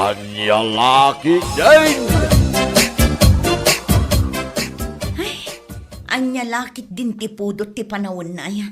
Anya laki din! Anya lakit din ti pudot ti panawon na ya.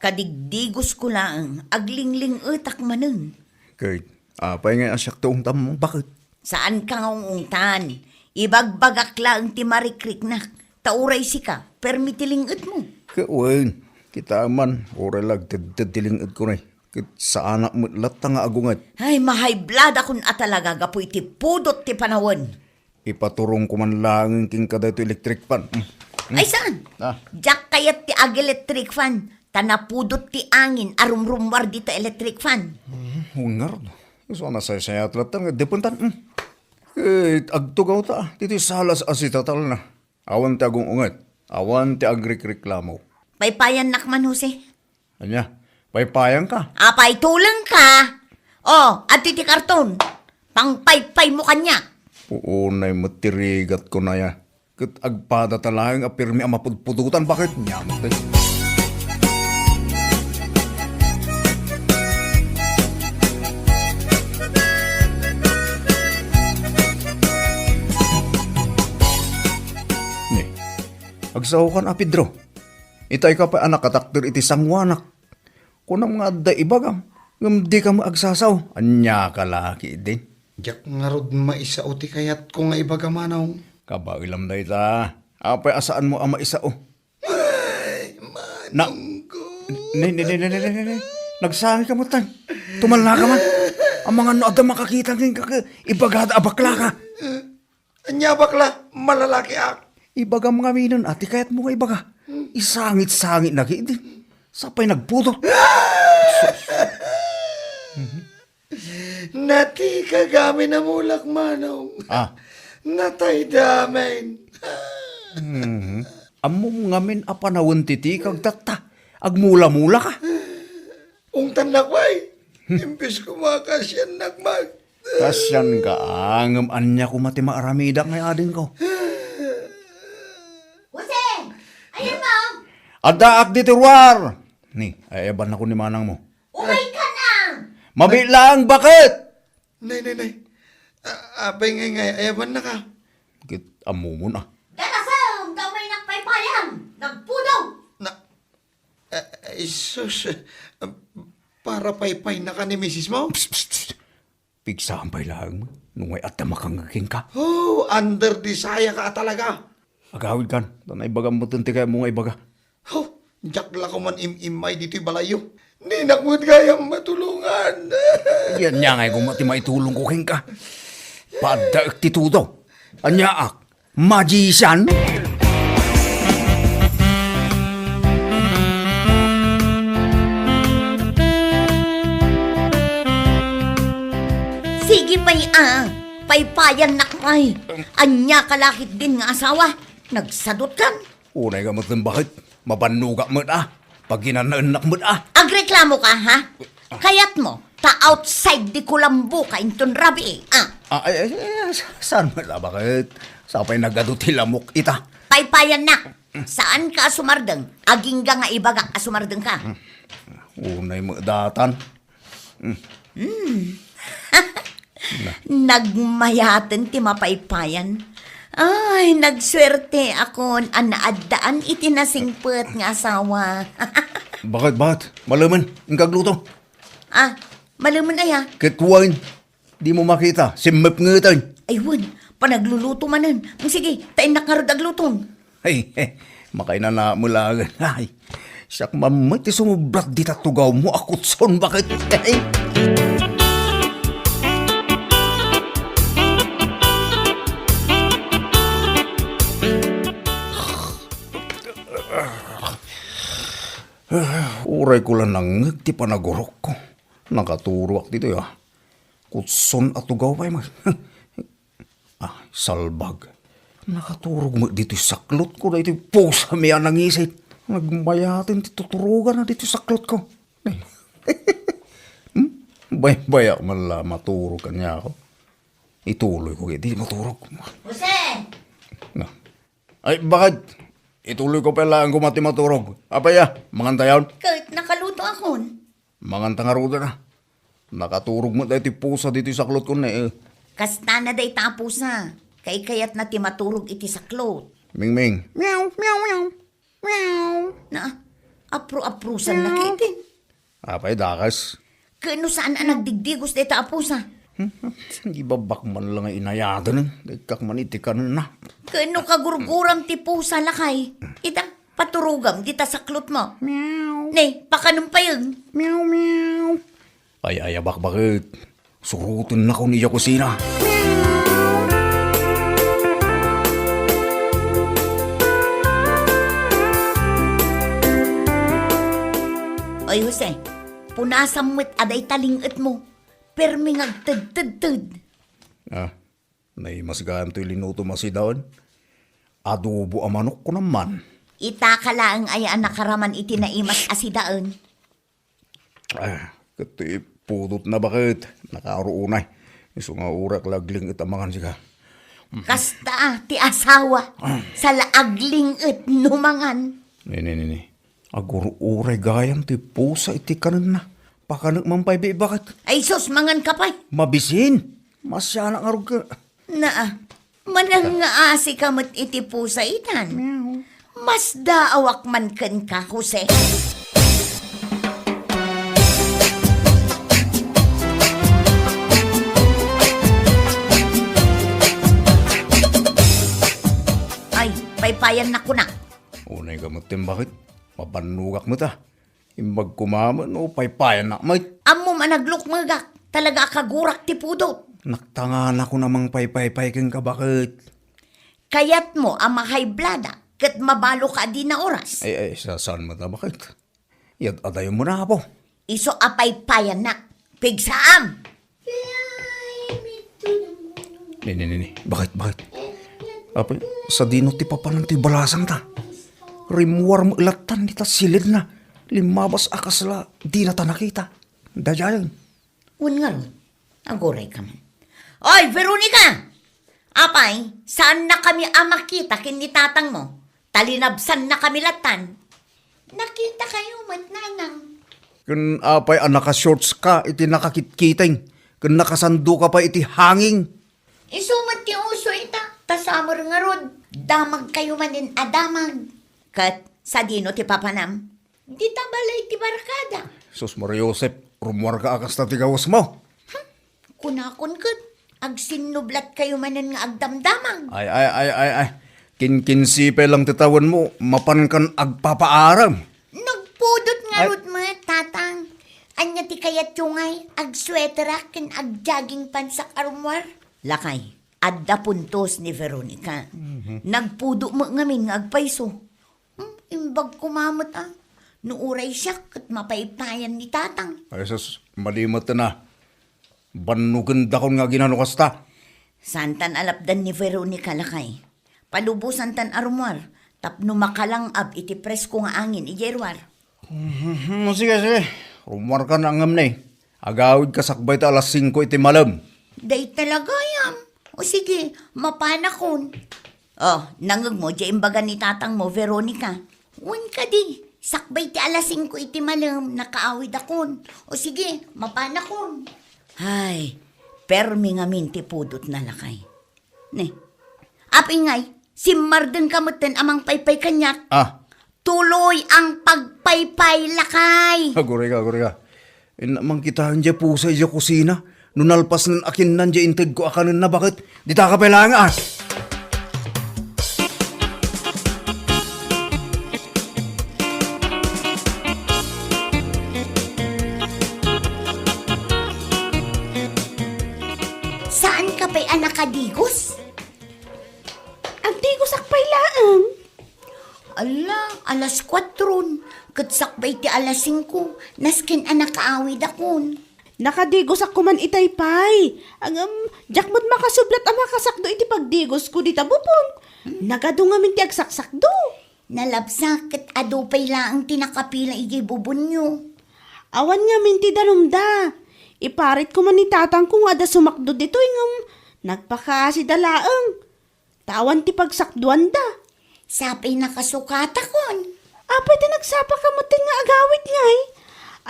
Kadigdigos ko lang, aglingling etak maneng. Kay, apay nga asyak toong tamong bakit? Saan ka ngungungtan? Ibagbagak lang ti marikrik na. Tauray si ka, permitilingit mo. Kawan, kita man, oray lag, tadilingid ko na. Kit sa anak mo, lata nga agungat. Ay, mahay blood akong atalaga gapoy ti pudot ti panawon. Ipaturong ko man lang king kada ito electric pan. Ay, saan? Ah. Diyak kayat ti ag-electric fan. Tanapudot ti angin, arumrumwar dito electric fan. Hungar. So na saya tlatan nga depuntan. Agtugaw ta. Dito salas asitatal na. Awan ti agong ungat. Awan ti agrik-reklamo. Paypayan nakman, Jose. Anya, paypayang ka. Apay tulang ka. Oh, at ti karton. Pangpaypay mo kanya. Puunay matirigat ko na ya. Kat agpada talang apirmi ang mapudpudutan. Bakit? Nyamat eh. Ni, agsaw kan a Pedro. Itay ka pa anak katakder iti sangwanak. Kunang mga da ibagam. Ngam di ka maagsasaw. Anya ka laki din. Jak nga rod maisa o ti kayat ko nga ibagamanaw. Kabailam na ita. Apay asaan mo ang maisao? Na, ni. Nagsabi ka mo tan. Tumalna ka man. Ang mga noada makakita ng ibagada abakla ka. Anya bakla, malalaki ak. Ibaga mga minon ati kayat mo nga ibaga. Isangit-sangit na din. Sapay nagpudot. Nati kagami na mulak manaw. Ah. Natay damen. Amo ngamin apanawon titi kag tata. Agmula-mula ka. Ungtan nakway. Imbis ko makasyan nagmag. Kasyan ka angam anya ko mati maaramida ngay adin ko. Jose! Ayan mo! Ada ak ditiruar. Ni, ayaban ako ni manang mo. Umay ka na! Mabilang bakit? Nay. Apay ngay, ayaban na ka. Kit amo mo na. Dalasang daw may nakpaypayan! Nagpudaw! Na, isus, para paypay na ka ni misis mo? Pigsahan pa'y lang mo. Nung ay atamakangaging ka. Oh, under desire ka talaga. Agawid kan. Tanay bagang mo tunti kaya mo nga ibaga. Oh, jakla ko man imay dito'y balayo. Di nakmud kayang matulungan. Yan niya ngay kung mati maitulong ko king ka. Padaak titudo. Anyaak. Magician. Sige pa'y paypayan nakmay. Anya kalakit din nga asawa. Nagsadot kan. Unay ka matang bakit. Mabanuga mo ah. Pag ginanaanak mo ah. Agreklamo ka, ha? Kayat mo, outside di kulambo ka inton rabi, Saan mo na bakit? Sapay nagaduti-lamok ita. Paypayan nak. Saan ka asumardeng? Aging nga ibaga asumardeng ka. Unay mo datan. Nagmayaten ti mapaypayan. Ay, nagswerte akon anaadaan itinasingpet nga asawa. Bakit? Malaman, ang kagluto. Malaman ay ha. Kitwain, di mo makita, simap ngatan. Ayun, panagluluto manan. Sige, tayo nakarod aglutong. Ay, makay na mula. Ay, siyak mamati sumubrat di tatugaw mo. Akot son, bakit? Ay. Uray ko lang nangag, di pa nagurok ko. Nakaturuak dito ya. Kutson at tugaw pa yung salbag. Nakaturog mo dito saklot ko na ito pusa miya nangisit. Nagmayatin dito turugan na dito saklot ko. Baya man la maturog ka niya ako. Ituloy ko di maturog. Jose! Na. Ay, bakit? Ituloy ko pala ang kumati maturog. Apaya, mangantayon. Kahit nakaluto akon. Manganta nga ruda na. Nakaturog mo dahil pusa dito sa klot ko na Kasta na day tapos na. Kay kayat na ti maturog iti saklot. Mingming. Meow, meow, meow. Meow. Na, apro-aprosan na kitin. Apay dakas. Kano saan ang nagdigdigos day tapos na? Hindi ba bakman lang ay inayadan? Dagkak man itikan na. Kano kagurguram ti pusa lakay? Ita, paturugam dita saklot mo. Meow. Ne, pakanong pa yun? Meow, meow. Ay, bakit? Surutin na ko niya kusina. Oy, Jose, punasan mo't aday talingat mo. Permi ngagtad-tad-tad. Nay mas ganto linuto masidawan. Adobo ang manok ko naman. Itakalaang ayaan nakaraman iti naimas asidaan. Kati pudot na bakit? Nakaroonay. Iso nga urak lagling itamangan siya. Kasta ti asawa sa laagling it numangan. Ni. Aguro uray gayam ti pusa iti kanan na. Pakanak mampay be bakit? Ay sus, mangan ka pa'y. Mabisin. Masya na ngarog ka. Naa, manang nga asi ka mat iti pusa itan. Mas daawak man ken ka, Jose. Ay, paypayan na ko na. Unay gamutin bakit? Mapanugak mo ta. Imbag kumaman o paypayan na may. Amo managlok magak. Talaga kagurak ti pudot. Naktangan ako namang paypay keng ka bakit? Kayat mo ang mahayblada kat mabalo ka di na oras. Ay, saan mo ta bakit? Yat adayo mo na po. Iso apay-payan na. Pigsaam! Ni. Bakit? Apay, sa dino ti papanan ti balasan ta. Rimuar mo ilatan ni ta silid na. Limabas akasla, di na ta nakita. Dayayan. Un nga ron. Agoray ka man. Oy, Veronica! Apay, saan na kami makita kinitatang mo? Talinabsan na kami latan. Nakita kayo, matnanang. Kun apay naka-shorts ka, iti nakakitkiting. Kun nakasando ka pa iti hanging. Isumat ti uso ita. Tasamor nga ron. Damag kayo manin adamag. Kat, sa dino ti papanam. Di tabalay ti barkada. Sus Maria Josep, rumwar ka akas na tigawas mo. Kunakon kat. Agsinublat kayo manin nga agdamdamang. Ay. Kinkinsipe lang titawan mo, mapan kan agpapaaram. Nagpudot nga Ay. rod mga tatang. Anya ti kayat yungay, ag-sweatera ken ag-jogging pants sa armoire. Lakay, adda puntos ni Veronica. Nagpudo mo ngamin nga agpaiso. Imbag kumamot Nuuray siya kat mapaypayan ni tatang. Ay sus, malimot na. Banugan dakon nga ginanukas ta. Santan alapdan ni Veronica lakay. Palubusan tan armoire. Tapno makalang ab iti presko nga angin ijerwar. Sige. Rumwar ka na ngam na eh. Agawid ka sakbay ta alas 5 iti malam. Day talaga yam. O sige, mapanakon. Oh, nangag mo, dya imbaga ni tatang mo, Veronica. Uwan ka di. Sakbay ti alas 5 iti malam, nakaawid akon. O sige, mapanakon. Ay, permi nga minti pudot na lakay. Ne, apingay, si Marden kamutin amang paypay kanyak. Tuloy ang pagpaypay lakay. Aguri ka. Inamang kita dya pusa dya kusina. Nunalpas ng akin nan dya inted ko akanan na bakit? Di ta ka pailangan Saan ka pa'y anakadigos? Agdigos akpay laang. Ala, alas 4. Katsakbay ti alas 5. Naskin anak kaawid akon. Nakadigos ako man itaypay. Jakmod makasublat ang makasakdo iti pagdigos ko di tabupon. Nagado nga min ti agsaksakdo. Nalabsak kat adupay laang tinakapila iti bubon nyo. Awan nga min ti danumda. Iparit ko man ni tatang kung ada sumakdo dito nagpakasi dalaang. Tawan ti pagsakduan da. Sapay nakasukata kon. Apay ti nagsapa ka mo nga agawit ngay.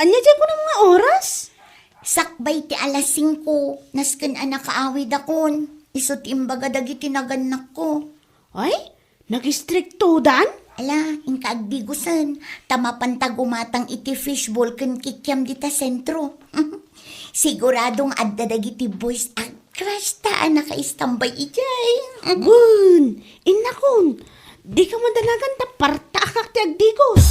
Anya dyan ko ng mga oras? Sakbay ti alas 5, nasken anak kaawid akon. Isot imbaga dagiti naganak ko. Ay, nag-stricto dan? Ala, inkaagdigusan. Tamapantag umatang iti fishball ken kikiam dita sentro. Siguradong adda dagiti boys ag crush ta anak ka-istambay ijay. Gun, inakon. Di ka madalagan ta parta akak ti agdigos.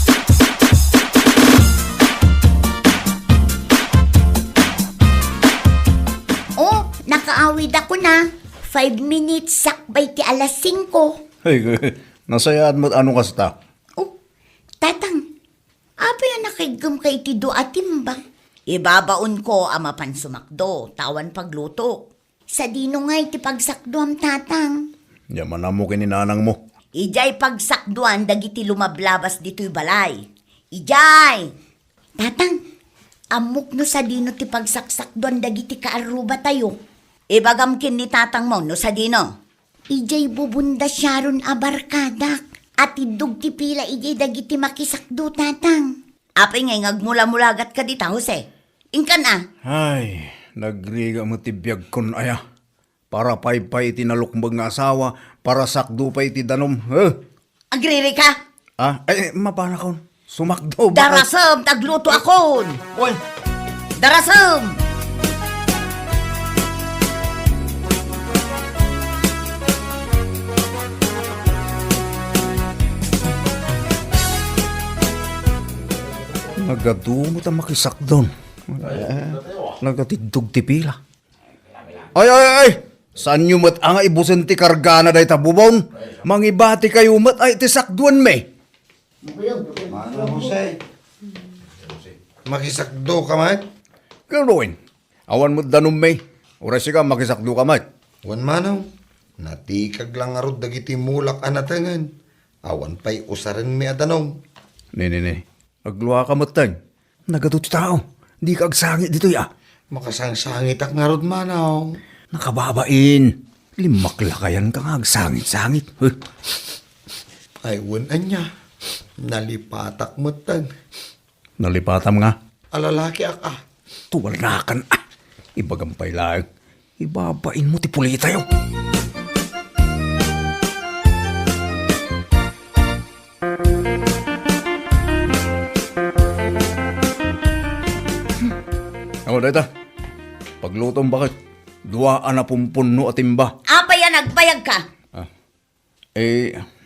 Oh, nakaawid ako na. 5 minutes sakbay ti alas 5. Ay, nasayaan mo't ano kasta? Oh, tatang. Apa yan nakigam kay ti do atimba? Ibabaon ko ama pansumakdo, tawan pagluto. Sa dino nga iti pagsakdoam tatang. Yaman na mo kininanang mo. Ijay pagsakduan dagiti lumablabas dito'y balay. Ijay! Tatang, amok no sa dino ti pagsaksakduan dagiti kaaruba tayo. Ibagamkin ni tatang mo no sa dino. Ijay bubunda Sharon abarkadak. At idug ti pila ijay dagiti makisakdo tatang. Apay ngay ngagmula-mulagat ka dita, Jose. Ingkan ah. Ay, nagriga mo ti biyag kon aya. Para pay-pay iti nalukmbag nga asawa, para sakdo pa iti danom. Agriri ka? Ah, ay, mapana kon. Sumakdo ba? Darasam, tagluto akon. Oy, Darasam! nagadumot ang makisakdon. Nagatidog ti pila. Ay! Saan nyo mat ang ibusin ti kargana day tabubon? Mangibati kayo mat ay ti sakduan me. Makisakdo ka man? Karoin, awan mo't danom me. Oras ka makisakdo ka mat. Wan manaw. Natikag lang arod dagiti mulak anatangan. Awan pa'y usaran mi adanong. Ne. Agluwa ka mat tan. Nagadot tao. Di ka agsangit dito ya. Makasangsangit ak nga rod manaw. Nakababain. Limaklakayan ka nga agsangit-sangit. Ay wanan niya. Nalipatak mo tan. Nalipatam nga. Alalaki ak Tuwalnakan Ibagampay lang. Ibabain mo ti pulita yun. Ako data. Paglutong bakit? Duwaan na pumpuno at timba. Apa yan, nagbayag ka?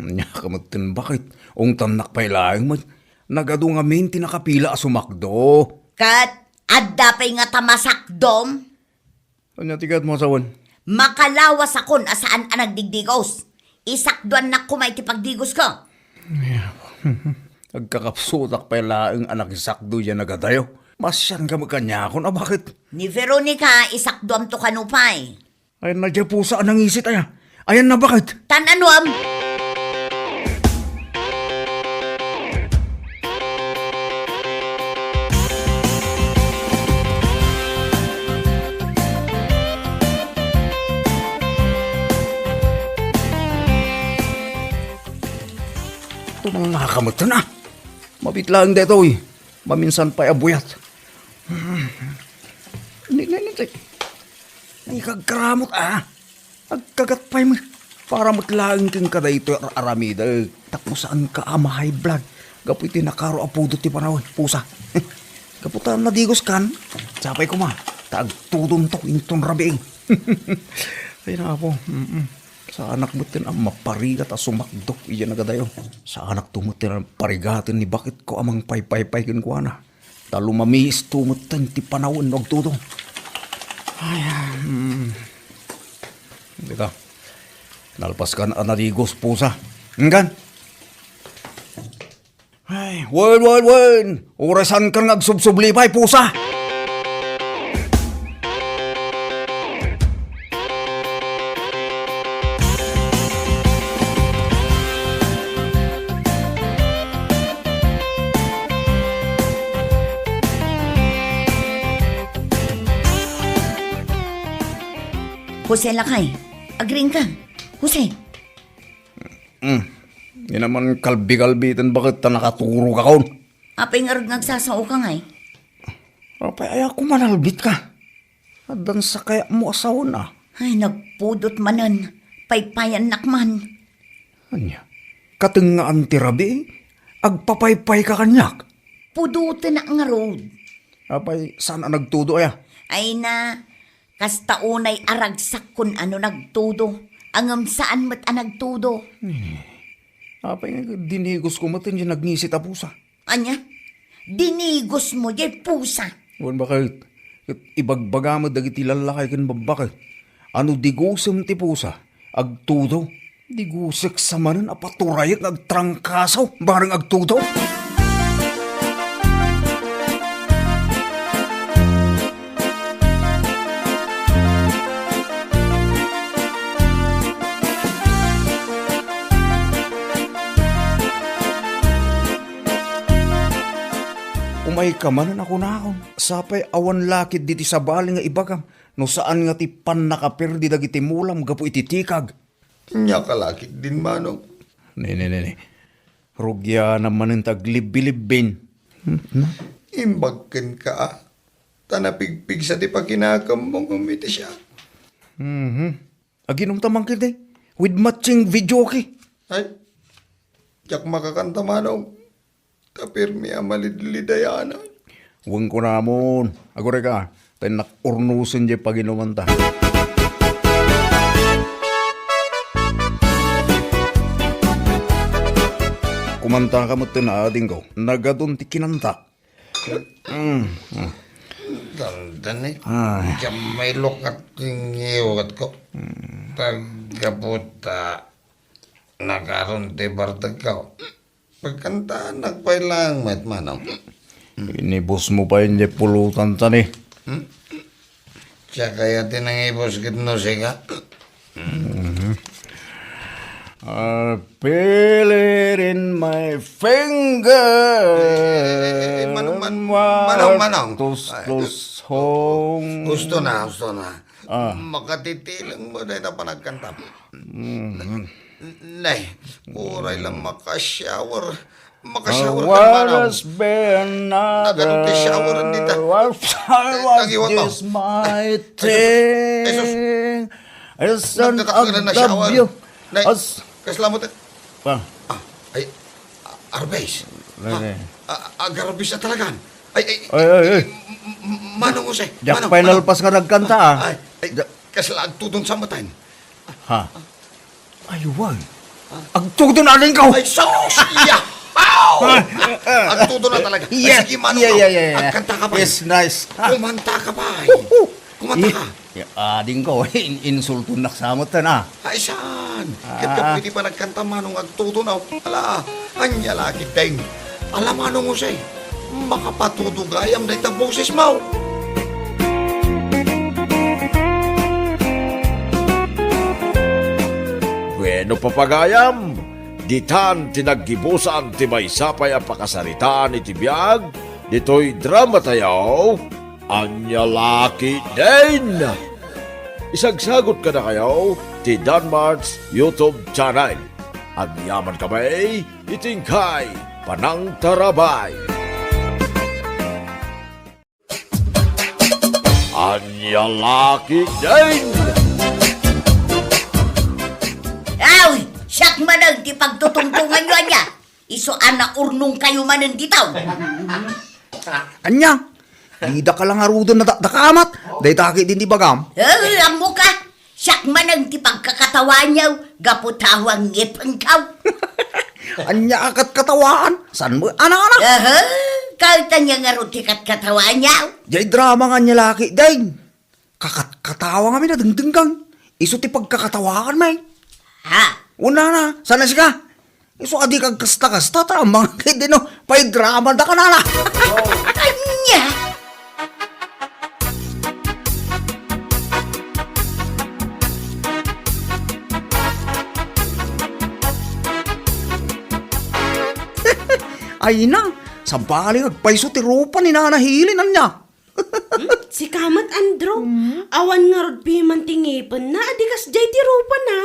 Nya ka magtin bakit? Ong tanak pa'y lang mo. Nagado nga minti nakapila sumakdo. Kat, adda pa'y nga tamasakdom. Anya tigat mo asawan? Makalawas akon asaan ang nagdigdigos. Isakduan na kumay ti pagdigos ko. Agkakapsutak pa'y laang anak isakdo yan nagadayo. Masyan ka magkanya ako na bakit? Ni Veronica, isakduam to kanupay. Ay nadya po saan ang isit aya. Ayan na bakit? Tananuam. Ito mga nakakamot na. Mabitlaan dito eh. Maminsan pa'y abuyat. Ikagkaramot Agkagat pa'y mo. Para matlaang kang kada ito aramida. Takmo saan ka high blood. Gapoy tinakaro apudo ti panawin. Pusa. Kaputan na digos kan. Sapay ko ma. Tagtudon to intong rabiing. Ay na po. Sa anak mo tin ang maparigat at sumakdok. Iyan agadayo. Sa anak tumutin ang parigatin ni bakit ko amang pay-pay-pay kinukuha na. Talo mamiis tumutin ti panawin nagtudong. Ay, Dika. Nalpas ka na nadigos pusa. Hanggan. Ay, wen. Orasan ka nagsubsublipay pusa. Jose Lakay, agrin ka. Jose. Yan naman kalbi-kalbitin bakit ta nakaturo ka kaon. Apay nga rin nagsasao ka ngay. Apay, ay ako manalbit ka. Adan sa kaya mo asawa na. Ay, nagpudot manan. Paypayan nakman. Anya, katingaan ti Rabi, agpapaypay ka kanyak. Pudutin na nga road. Apay, saan ang nagtudo aya? Ay na, kasta unay aragsak kun ano nagtudo. Angam saan mat ang nagtudo. Apay, dinigos ko matin yung nagnisit a pusa. Anya, dinigos mo jay pusa. Wan bakit? Ibagbaga mo dagiti lalakay kan babakit. Ano digusem ti pusa? Agtudo. Digusek sa manan apaturayat nagtrangkasaw. Barang agtudo. Umay ka manan ako na akon. Sapay awan lakid diti sa bali nga ibagam. No saan nga ti pan nakaperdi dagiti mulam gapu iti tikag. Nya kalakit din manong. Ne. Rugya naman ang taglib-bilibin. Imbagken ka ah. Tanapigpig sa ti pakinakam mong umiti siya. Aginom tamang kiti. With matching video ki. Ay, yak makakanta manong. Tapir mi amalidlidayana. Huwag ko namon. Agore ka. Tayo nakurnusin di paginuman ta. Kumanta ka mo tinading ko. Nagadun ti kinanta. Dandan eh. Ay. Diyan may lukat yung iwat ko. Pagkaputa, nakaroon ti bardag ka. Pagkanta, nagpailang met manong. Inibos mo pa yun di pulutan tan eh. Siya kaya tinangibos kitno siya. I feel it in my finger. Manong. Close home. Gusto na. Makatitilang mo dahil na panagkanta. Nay, kuray lang makashower. Makashower ka manong. Was been Naganong ti showeran dita. Was Nagiwat mo. this my thing? It's an Nagkakaroon na shower. agdabyo. Nay, As... kaslamot. Pa. Ay, Arbes. Lagi. Agarbis na talagan. Ay. Ay. Manong usay. Jack final pass ka nagkanta ah. Ay, kaslag tudon sa matan. Ha? Ay, wag. Agtudo na rin ka. Ay, sos! Yeah! Pow! Ang tudo na talaga. Ay, Yeah. sige, manong. Yeah. Agkanta ka pa. Yes, nice. Kumanta ka pa. Kumanta ka. Ading ko, insulto na samot na. Ay, saan? Kaya pwede pa nagkanta manong agtudo na. Ala, anya lagi teng. Alam manong usay. Makapatudugayam na itang boses mo. Bueno papagayam, ditan tinaggibusan ti may sapay ang pakasaritaan iti biyag, dito'y drama tayo, anya laki din. Isagsagot ka na kayo, ti Danmarks YouTube channel. Agyaman kami, itingkay, panang tarabay. Anya laki din. Aw, siyak manang di pagtutungtungan nyo anya. Iso ana urnong kayo manan ditaw. Anya, ida ka lang arudon na dakamat. Day taki din di bagam. Amo ka, siyak manang di pagkakatawan nyaw, gaputawang ngipang kaw. Anya akat katawaan. San mo, anak-anak? Aha, kahit niya nga rutikat katawan nyaw. Jay drama nga niya laki, day. Katawa nga na dengdenggang. Iso ti pagkakatawaan, may. Ha? Una na, sana siya. Iso adi kag kasta-kasta, tamang kaya din no. Pay drama da ka na. Anya? Ay na, sa bali agpaiso ti rupa ni nanahilin niya. Si Kamat Andro, awan nga rod piman tingipan na, adikas jay ti rupa na.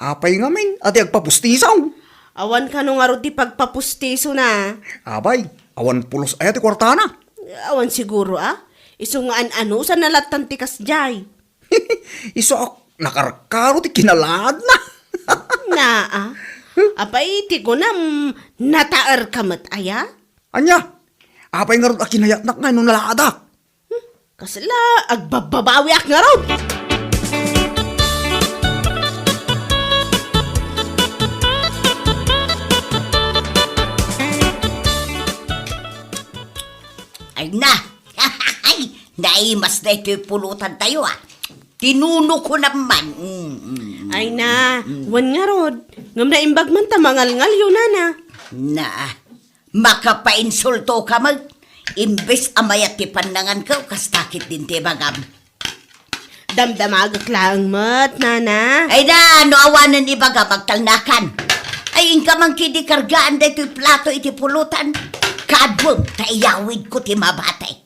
Apay nga min, ati agpapustisaw. Awan ka no nga rod ti pagpapustiso na. Abay, awan pulos ay ati kwartana. Awan siguro Iso nga ano sa nalatan ti kasjay. Iso ako nakarkaro ti kinalaad na. Na Apay ti ko na nataar kamat aya. Anya, apay nga ron akinayatnak nga nung nalaadak. Kasla agbababawi ak nga raw. Ay na! Ay, naimas na ito'y pulutan tayo Tinuno ko naman. Ay na, wan nga rod. Ngam na imbag man tamangal-ngal yun na. Na, makapainsulto ka mag. Imbes amayat ti pandangan ka, kastakit din ti bagam. Damdamagak lang mat, nana. Ay na, no awanan ni baga magtalnakan. Ay inka man kidi kargaan da ito'y plato iti pulutan. Kadwag, taiyawid ko ti mabatay.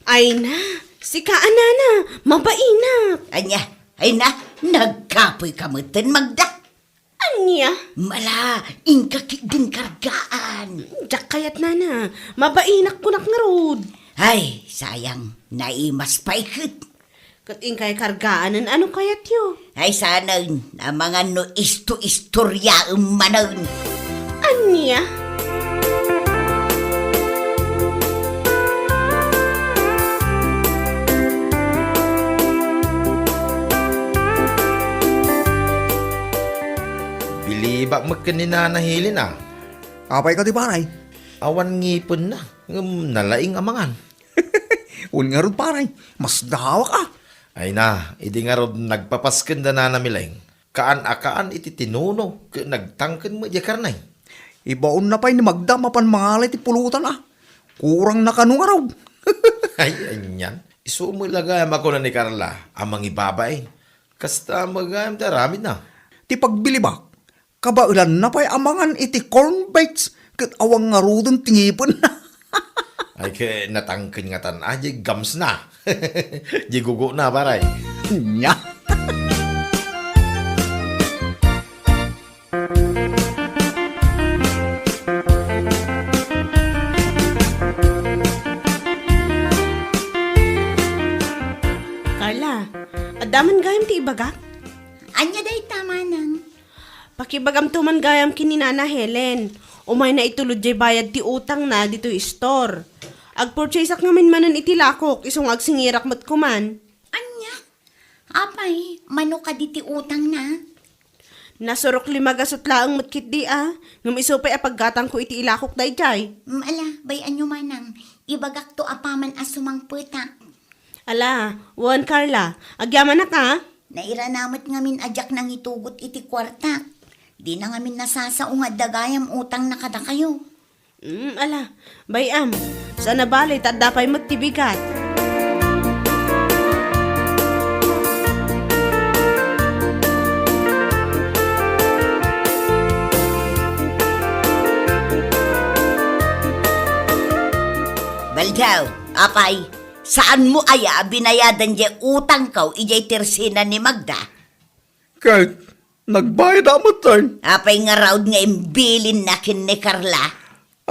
Ay na, si kaanana, mabainak. Ay na, nagkapoy kamutin magda. Anya, Mala, inka din kargaan. jak kayat nana, mabainak ko nak nga rod. Ay, sayang, naimas pa ikot. Kat ingkay kargaanan, ano kayat yo? Ay sana, na mga no istorya manon. Anya, Biliba magkaninanahilin Apay ka ti paray. Awan ngipon na. Nalaing amangan. Un nga ron paray, mas dawak Ay na, idi nga rod nagpapasken da na namileng. Kaan-akaan iti tinuno, nagtangken mo di karnay. Ibaon na pa'y ni Magda mapan mangalay ti pulutan Kurang na kanong araw. Ay, anyan. Isumulagayam ako na ni Carla, amang ibabay. Kasta magayam da ramid na. Ti pagbili ba? Kabailan na pa'y amangan iti corn bites kat awang nga rudon tingipon na. Ay, kaya natangken nga tan, di gams na. Di gugo na, baray. Nya. Carla, adaman gayam ti ibagak? Anya day tama nang. Pakibagam tuman gayam kini Nana Helen. Umay na itulod jay bayad ti utang na dito store. Ag-purchase ak ngamin manan iti lakok, isong agsingirak mat kuman. Anya? Apay, mano ka di ti utang na? Nasurok limagasot laang matkit di Ngam isupay apaggatang ko iti ilakok day jay. Ala, bayan nyo manang. Ibagak to apaman asumang puta. Ala, wan Carla, agyaman na ka? Nairanamat ngamin ajak nang itugot iti kwarta. Di na ngamin nasasaungad dagayam utang na kada kayo. Ala, bayam, sana balit at dapay magtibigat. Baldaw, apay, saan mo aya binayadan di utang kaw ijay tersina ni Magda? Kahit nagbayad amatan. Apay nga raud nga imbilin na kin ni Carla.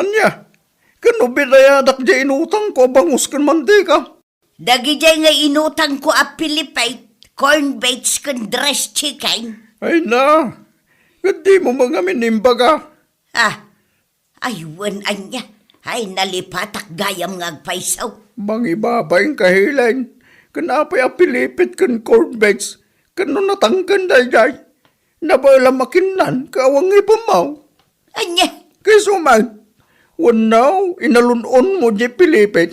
Anya, kano binayadak di inutang ko bangus kan mantika. Dagi jay nga inutang ko a Pilipite, corn bites kun dressed chicken. Ay na, hindi mo mga minimbaga. Aywan anya. Ay nalipatak gayam nga agpaisaw. Mangibabayang kahilan. Kanapay apilipit kan corn bites. Kano natangkan day. Nabala makinan, kaawang ipamaw. Anya? Kisuman, wanaw, inalunon mo di pilipit.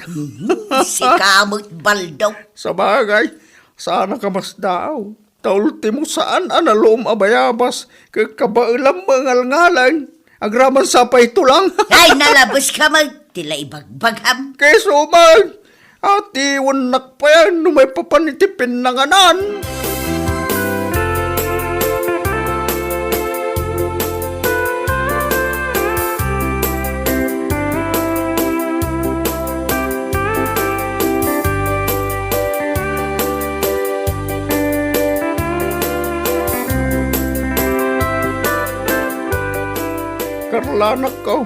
Si kamot baldaw. Sa bagay, sana ka mas daw. Taulti mo saan analom abayabas, kakabailang mangalngalan. Agraman sa pa ito lang. Ay nalabas ka mag, tila ibagbagam. Kisuman, ati wanak pa yan, numay papanitipin ng anan. Karlanak ko,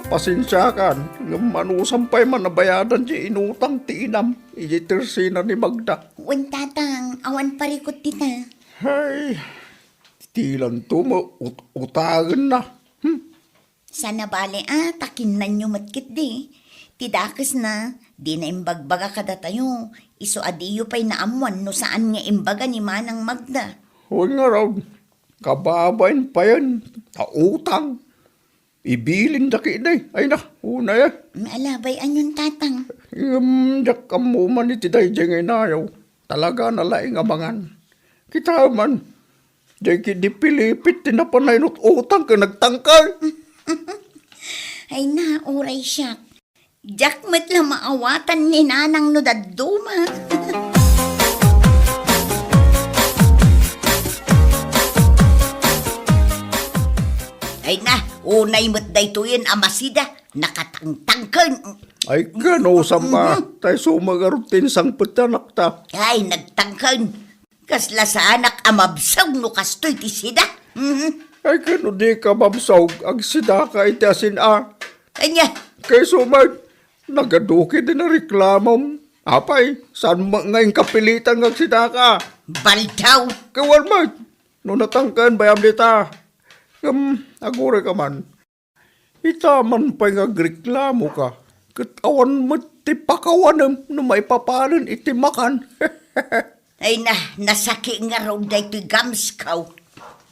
pasensya kan. Nga manusampay man nabayadan di inutang ti inam. Iji tersina ni Magda. Wan tatang, awan parikot tita. Ay, tilan to mo, utagan na. Sana bale takin na nyo matkit di. Tidakas na, di na imbagbaga kada tayo. Iso adiyo pa'y naamuan no saan nga imbaga ni Manang Magda. Huwag nga raw, kababain pa yan, tautang. Ibilin da kinay, ay na, una yan. Maalabay anyon tatang. Jak kamuman iti day jengay nayaw. Talaga nalaing abangan. Kita man, jay kidi Pilipit, tinapanay not utang ka nagtangkal. Ay na, oray siya. Jakmat lang maawatan ni Nanang no daduma. Ay na, unay mo't daytoyin amasida, nakatangtangkan. Ay gano sama, tay sumagarutin sang putanak ta. Ay, nagtangkan. Kasla sa anak amabsaw no kastoy ti sida. Ay gano di ka mabsawg, ag sida ka iti asin a. Kanya, Kay sumag, nagaduki din na reklamom. Apay, saan ngayon kapilitan ng sida ka? baldaw. Kawal mag, no natangkan bayam dita. Agure ka man. Itaman pa nga reklamo ka. Katawan mo ti pakawanam no may papalan iti makan. Ay na, nasaki nga raw daytoy gamskaw.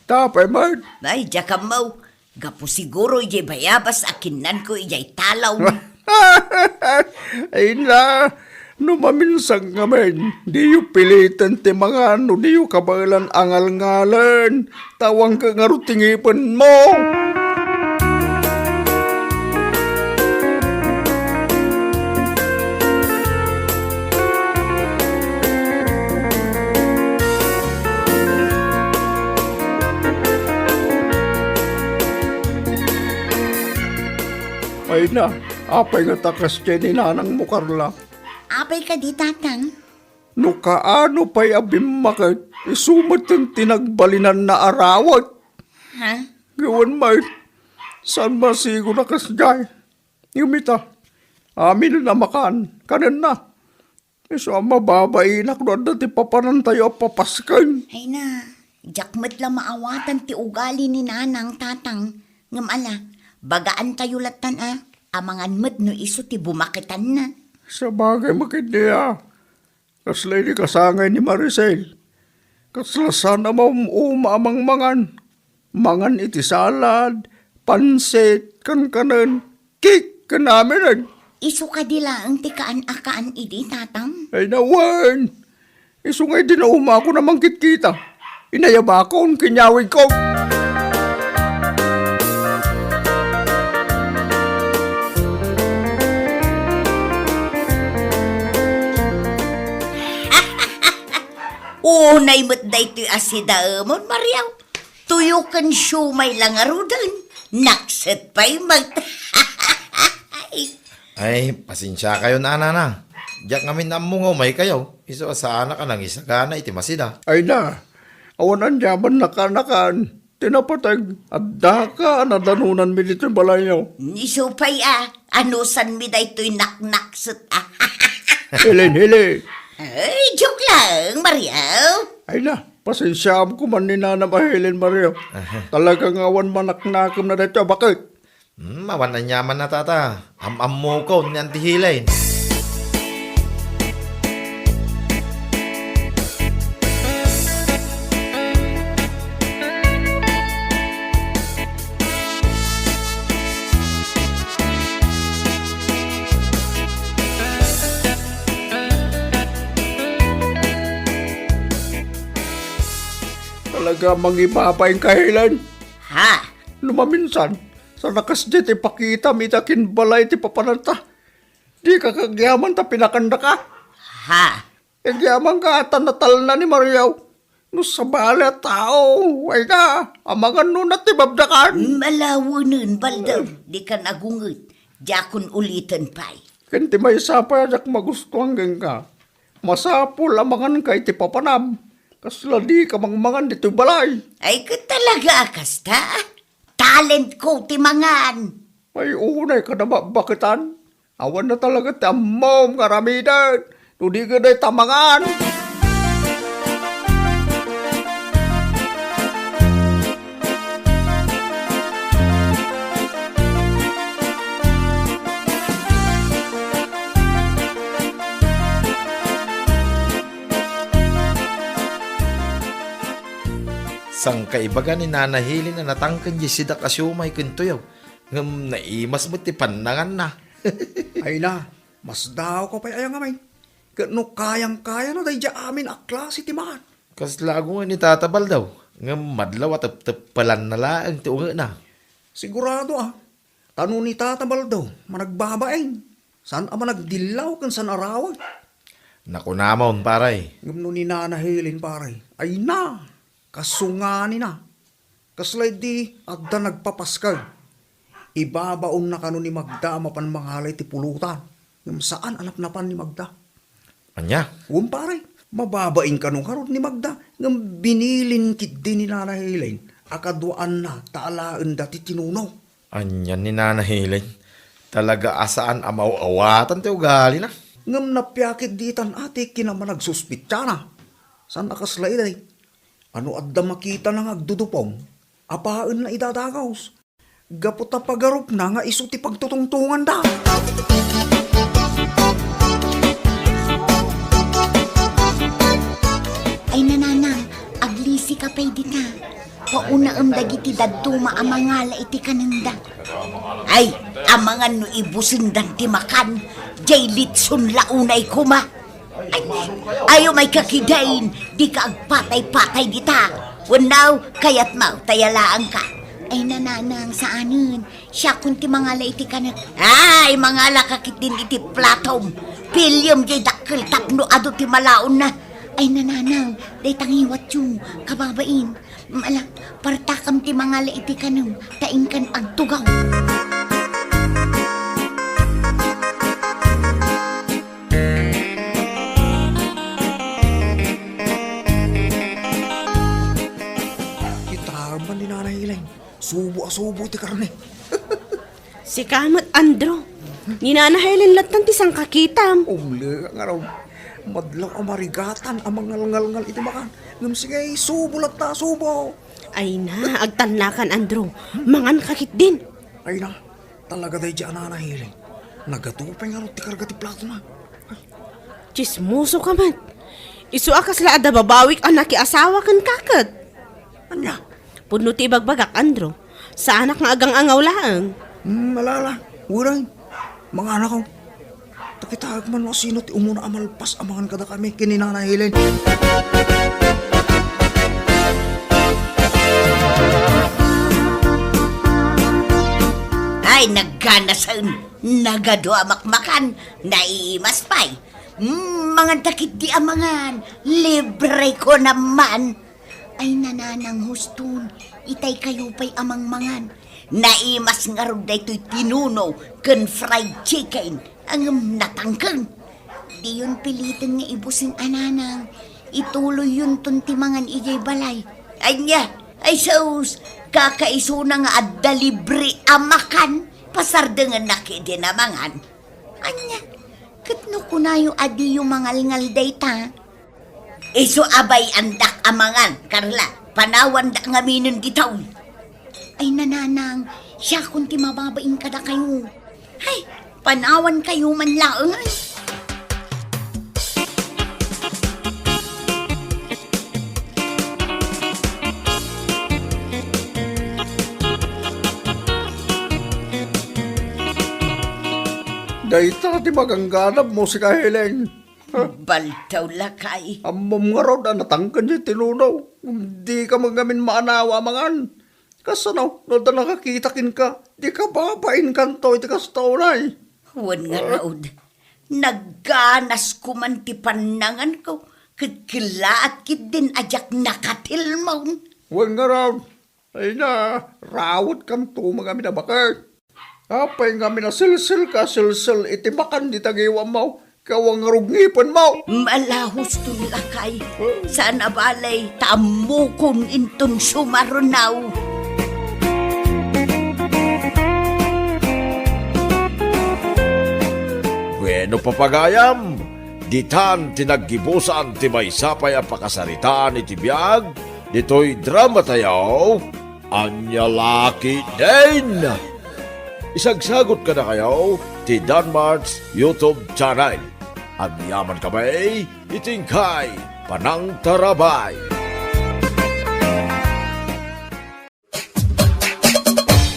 Tapay man. Ay, jakam mo. Gapo siguro ijay bayabas akinan ko ijay talaw. Ay na, no maminsang nga men, di yu pilitan ti mga no di yu kabalan angal-ngalan, tawang ka nga rutingipan mo. Ay na, apay nga takas kay ni Nanang mo, Carla. Apay ka di tatang. No kaano pa'y abimakit, isumat ang tinagbalinan na arawat. Ha? Gawan may, saan masigo na kasjay? Yumita, amin na makan, kanan na. Iso ang mababainak doon dati papanan tayo papaskan. Ay na, jakmat lang maawatan ti ugali ni Nanang tatang. Ngamala, bagaan tayo latan amangan mat no iso ti bumakitan na. Sa bagay makindiya, kaslay ni kasangay ni Maricel. Kaslasan na amang mangan. Mangan iti salad, pansit, kanan, cake, kanamin. Iso ka dila ang tikaan-akaan idi tatang. Ay nawan, isungay din na umako na mangkit-kita. Inayaba ko ang kinyawig ko. Unay mo't daytoy asidaamon, Mariaw. Tuyukan siumay lang arudan. Nakset pa'y mag... Ay, pasensya kayo na, nanang. Diyak ngamin na mungumay kayo. Iso asana ka nang isagana iti masida. Ay na, awanan yaman nakanakan. Tinapatag, at daka nadanunan mi dito balayo. Iso pa'y anusan mi daytoy naknakset Hilin. Ay, joke lang, Mariaw. Ay na, pasensyaam ko man ni Nana Mahilin Mario. Talagang awan manaknakam na dito. Bakit? Mawan na nyaman na tata. Am mo ko ni antihilain. Talaga mangibaba yung kahilan. Ha? Lumaminsan, sa nakas di ti pakita, mitakin balay ti papananta. Di ka kagyaman ta pinakanda ka. Ha? Kagyaman ka tanatal na ni Mariaw. No sa bala tao, ay ka, amangan nun at tibabdakan. Malawanan, baldaw. Di ka nagungot. Jakon ulitan pa'y. Kanti may sapay adak magusto hanggang ka. Masapol amangan ka iti papanam. Kasla di ka mangmangan dito balay. Ay ka talaga, kasta. Talent ko, timangan. May unay ka na bakitan. Awan na talaga tamom nga ramidan. Tudi ka na tamangan. Sang kaibaga ni nanahili na natangkan di sida kasyumay kuntuyaw. Ngam naimas mo ti panangan na. Ay na, mas daw ko pa ayang amay. Kano kayang-kaya na dahi dya amin akla si timahan. Kas lago nga ni tatabal daw. Ngam madlaw at palan na laang ti unga na. Sigurado Tano ni tatabal daw, managbabain. Saan ama nagdilaw kan san arawag? Naku namon paray. Ngam ni nanahilin paray. Ay na, kasungani na. Kaslay di, adda nagpapaskal. Ibabaon na kano ni Magda mapan mangalay ti pulutan. Ngam saan anap-napan ni Magda? Anya? Pare, mababain ka nung karon ni Magda. Ngam binilin kit din ni nanahilin. Akadwaan na, taalaan dati tinuno. Anya ni nanahilin. Talaga asaan amaw-awatan ti ugali na. Ngam napyakit ditan ate kinaman nagsuspitya na. Saan nakaslay day? Ano adda makita nang agdudupong? Apaan na idadagaws? Gapot na pagarup na nga iso ti pagtutungtungan da. Ay nananang, aglisi ka pa'y di na. Pauna dagiti dadtuma amangala iti kananda. Ay, amangan no ibusindan ti makan, jay litsun launay kuma. Ay, ayo may kakidain, di ka agpatay-patay dita. Wanaw, kayat mau, tayalaan ka. Ay nananang saanin, siya kun ti mangala iti kanan. Ay, mangala kakit din iti platom. Pilyom jay dakkel tapno ado ti malaon na. Ay nananang, day tangiwat yung kababain. Mala, partakam ti mangala iti kanang, taingkan agtugaw. Itarman ni nanahilin. Subo ti karne. Si Kamot Andro. Ninanahilin latan ti sang kakitam. Umli nga raw. Madlaw amarigatan amang ngal-ngal iti makan. Ngam sige, subo latta, subo. Ay na, agtanlakan Andro. Mangan kakit din. Ay na, talaga dahi dyan nanahilin. Nagatupay nga raw ti karga ti plato na. Chismoso ka man. Isu akas la ada babawik anak ki asawa kan kakat. Anya? Puno ti bagbagak Andro. Sa anak nga agang angaw laang. Malala, uray. Mga anak ko. Takitag man no sino ti umuna amalpas amangan kada kami kininanahilin. Ay, nagkanasan, nagaduamakmakan, naiimas pa'y. Mga dakit di amangan, libre ko naman. Ay nananang hustun, itay kayo pa'y amang mangan. Naimas nga rin da ito'y tinuno, kan fried chicken, ang natangkang. Di yun pilitin nga ibusin ananang, ituloy yun tuntimangan ijay balay. Anya, ay saus, kakaiso na nga adda libre amakan, pasardengan na kidinamangan. Anya, katno ko na yung adi yung mangalngal dayta. Iso abay andak amangan, Carla, panawan da nga minun ditaw. Ay nananang, siya kunti mababain ka na kayo. Ay, panawan kayo man laang ay. Dayta ti magangganap mo si Kahileng. Baltaw lakay. Amom nga raw na natangkan niya tinunaw. Di ka magamin maanawa mangan. Kasanaw, no da nakakitakin ka, di ka babain kanto iti kastaunay. Huwag nga raod. Nagganas ko man ti panangan ko. Kikila at kit din ajak nakatilmaw. Huwag nga raw. Ay na, rawat kanto mga minabakar. Apay nga minasilsil ka, silsil iti makan di tagiwa mo. Kawang rugnipon mo. Malahos to lakay. Sana balay tamukon intun sumarunaw. Bueno papagayam, ditan tinaggibusan ti maysapay a pakasaritaan iti biag, dito'y drama tayo, Anyalaki din! Isagsagot ka na kayo, ti Danmar's YouTube channel. At yaman kamay, itingkay, panang tarabay.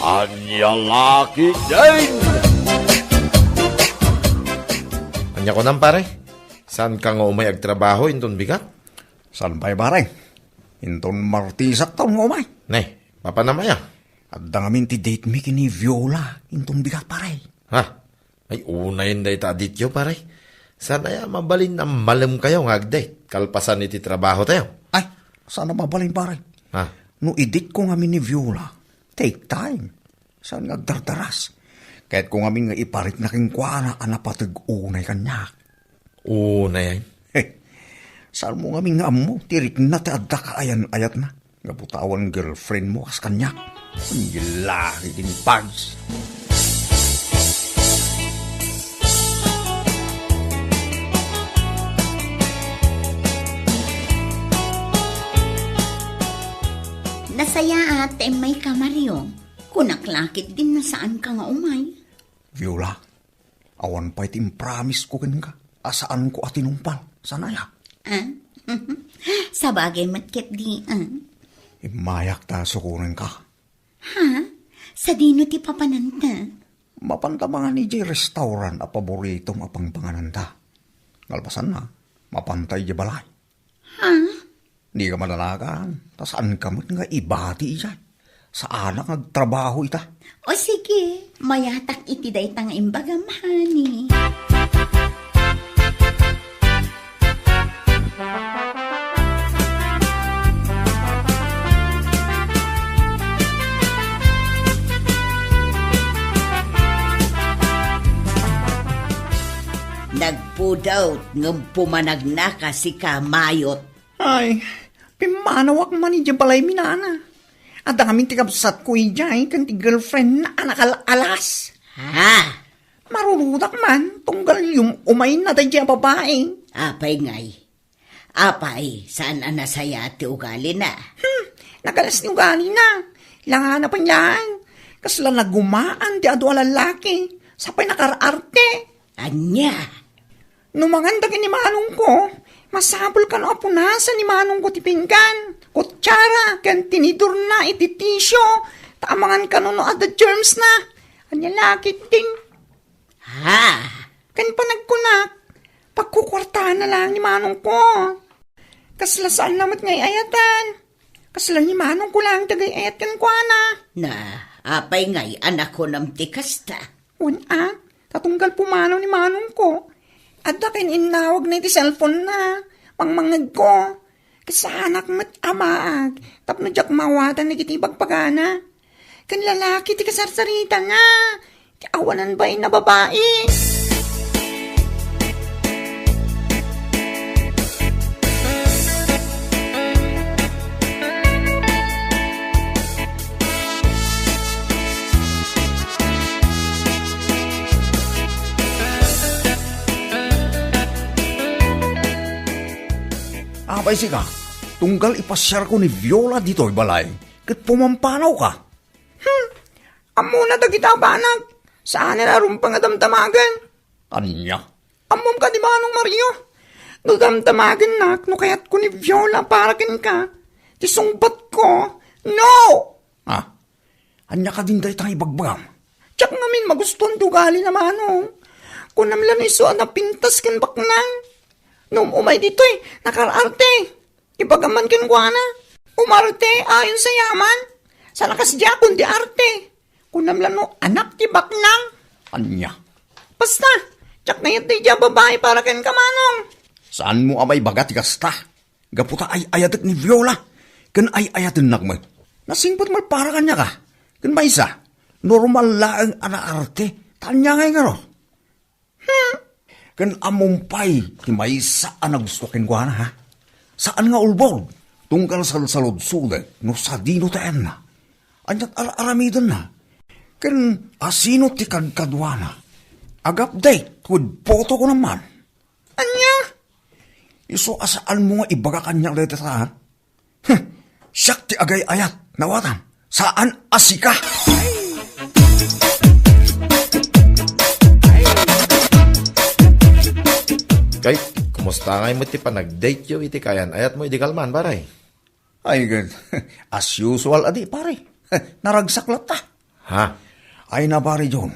Anyalaki din! Anya ko nang pare, saan ka nga umay agtrabaho inton bigat? San pa'y baray? Inton martisak taon nga umay. Nay, papanamaya. At dangamin ti date mi kini Viola, inton bigat paray. Ha? Ay unayin da ita dityo pare. Sana ya mabalin ang malam kayo nga agdate. Kalpasan iti trabaho tayo. Ay, sana mabalin paray. Ha? No edit ko nga ni Viola, take time. Saan nga dardaras? Kahit kung amin nga iparit na king kuana, anapatag unay kanya. Unayin. Saan mo nga nga amo, tirik na ti adda ka ayan-ayat na. Nga butawan girlfriend mo as kanya. Ang gilaki din pags. Nasaya ate may kamaryo. Kunaklakit din na saan ka nga umay. Viola, awan pa itim promise ko kin ka. Asaan ko atinumpal? Sanaya. Ah? Sa bagay matkit di, Imayak ta sukunin ka. Ha? Sa dino ti papananta? Mapantabangan ni Jay restaurant a paboritong apang pangananda. Ngalpasan na, mapantay di balay. Ha? Di ka mananagan. Tasaan ka mo't nga ibati iyan. Sa anak nagtrabaho ita. O sige, mayatak iti daytang imbagam, honey. Nagpudawt ng pumanagna ka si Kamayot. Ay, pimanawak man ni balay minana. At ang tikapsat ko ijay kan ti girlfriend na anak alas. Ha? Marurudak man, tunggal yung umain na tayo babae. Apay ngay. Apay, saan ang nasaya ti ugali na? Nagalas ni ugali na. Ilangan na pa niyan. Kasla nagumaan ti ado lalaki. Sapay nakaraarte. Anya? Numanganda ni manong ko. Masabol ka na apunasan ni manong ko ti pinggan. Kutsara, kan tinidor na iti tisyo. Taamangan ka no at the germs na. Anya lakit ding. Ha? Kan pa nagkunak. Pagkukwartahan na lang ni manong ko. Kasla saan namat ngay ayatan. Kasla ni manong ko lang tagay ayat kan kwa na. Na, apay ngay anak ko ng tikasta. Una, tatunggal pumanaw ni manong ko. At akin inawag na iti cellphone na. Pangmangag ko. Kasanak mat amaag. Tapno jak mawatan na kitibag pagana. Kan lalaki ti kasarsarita nga. Awanan ba na babae? Abay siga, tunggal ipasyar ko ni Viola dito balay. Kat pumampanaw ka. Amo na dagita banag. Saan na rumpang adamtamagan? Anya? Amom ka di manong Mario? Nadamtamagan nak, no kayat ko ni Viola para kin ka. Tisungbat ko. No! Ah, anya ka din dahi tang ibagbagam. Tsak ngamin maguston tugali na manong. Kung namlan iso na pintas kin baknang. Nung umay dito nakararte. Ibagaman kin kwa na. Umarte ayon sa yaman. Sa lakas diya kundi arte. Kunamlan no anak ti baknang. Anya? Basta, tsak na yun diya babae para ken kamanong. Saan mo amay bagat gasta? Gaputa ay ayatek ni Viola. Kan ay ayatin nakma. Nasingpot mo para kanya ka. Kan ba isa? Normal lang anaarte. Tanya ngay nga ro. Kan amumpay, ti may saan na gusto ken kwa na ha? Saan nga ulbog? Tungkal sa salod-sude, no sa dino taen na. Anyat aramidan na. Kan asino ti kadkadwana. Ag-update with photo ko naman. Anya? Iso asaan mo nga ibaga kanyang letra ha? Siyak ti agay ayat. Nawatan. Saan asika? Kay, kumusta nga mo ti pa nag-date yo iti kayan? Ayat mo iti kalman, paray. Ay, good. As usual, adi, pare. Naragsak ta. Ha? Ay na, pare, John.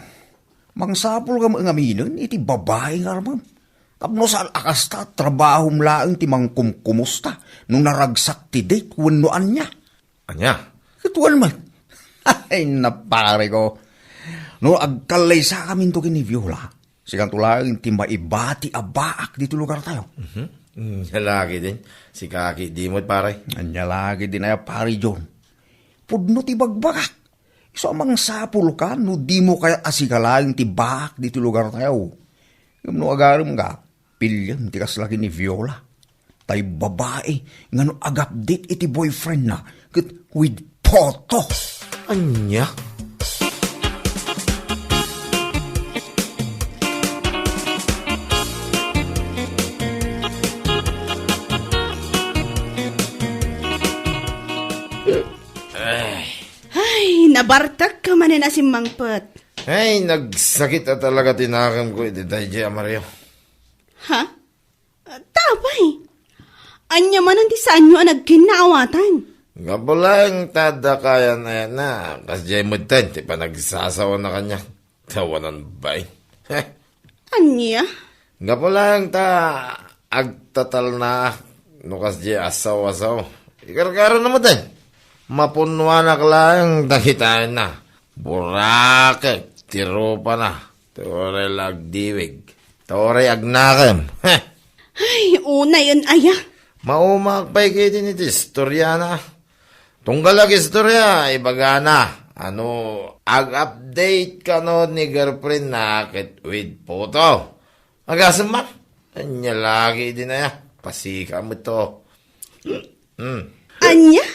Mangsapol ka mga aminin, iti babae nga naman. Tapno saan akas ta, trabaho mlaang ti mangkumkumusta nung naragsak ti date, wanuan niya. Anya? Katuan man. Ay, napare ko. No, agkalay sa kami to kini Viola. Sigang tulang ti maibati abaak dito lugar tayo. Lalaki din. Si Kaki, di mo paray. Anya lagi din ay pari John. Pudno ti bagbagak. So amang sapul ka, no di mo kaya asikalaing ti baak dito lugar tayo. Yung agarim nga, pilyan ti kaslaki ni Viola. Tay babae, nga no agapdate iti boyfriend na, with photo. Anya? Ay, nabartag ka man na si Mangpet. Ay, nagsakit na talaga tinakam ko iti tayo, Mario. Ha? Tabay. Anya man ang di saan nyo ang nagkinaawatan. Gabulang tada kaya na yan na. Kasi mo ten, ti pa nagsasawa na kanya. Tawanan ba eh? Anya? Gabulang ta agtatal na. Nukas di asaw-asaw. Ikarkaro na mo ten. Mapunwanak lang dakitaan na. Burakek, tirupa na. Tore lagdiwig. Tore agnakem. Ay, una yun, aya. Maumakpay kayo din iti istorya na. Tunggalag istorya, ibaga na. Ano, ag-update ka no ni girlfriend na kit with photo. Agasam man. Anya lagi din na ya. Pasika mo to. Anya?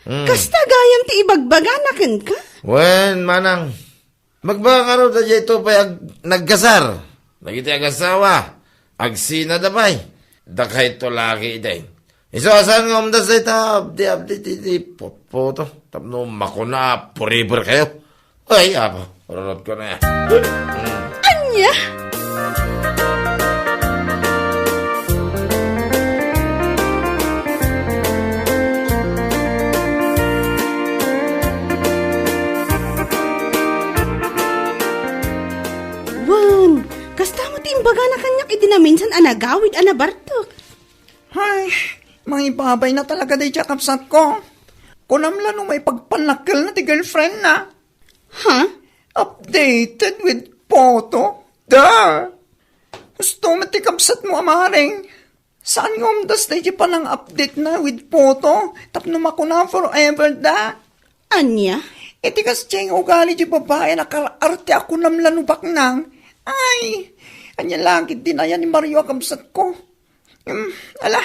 Kasta gayam ti ibagbaganakin ka? Wen, manang. Magbangaro da ito pa nagkasar. Nagiti agasawa. Agsina da pa'y. Dakay to lagi day. Iso asan nga umdas day ta. Abdi, poto. Tapno makuna, forever kayo. Ay, apa. Pararot ko na yan. Anya? Wan, kasta mo ti imbaga na kanyak idinaminsan anagawid anabartok. Ay, mga ibabay na talaga day kapsat ko. Kunamla no may pagpanakil na ti girlfriend na. Ha? Updated with photo? Da! Gusto mo ti kapsat mo amaring. Saan nga umdas day pa ng update na with photo? Tapno makuna forever da. Anya? Iti kas tiyang ugali di babae na kararte ako namlanubak nang. Ay, anya langit din ayan ni Mario kapsat ko. Ala,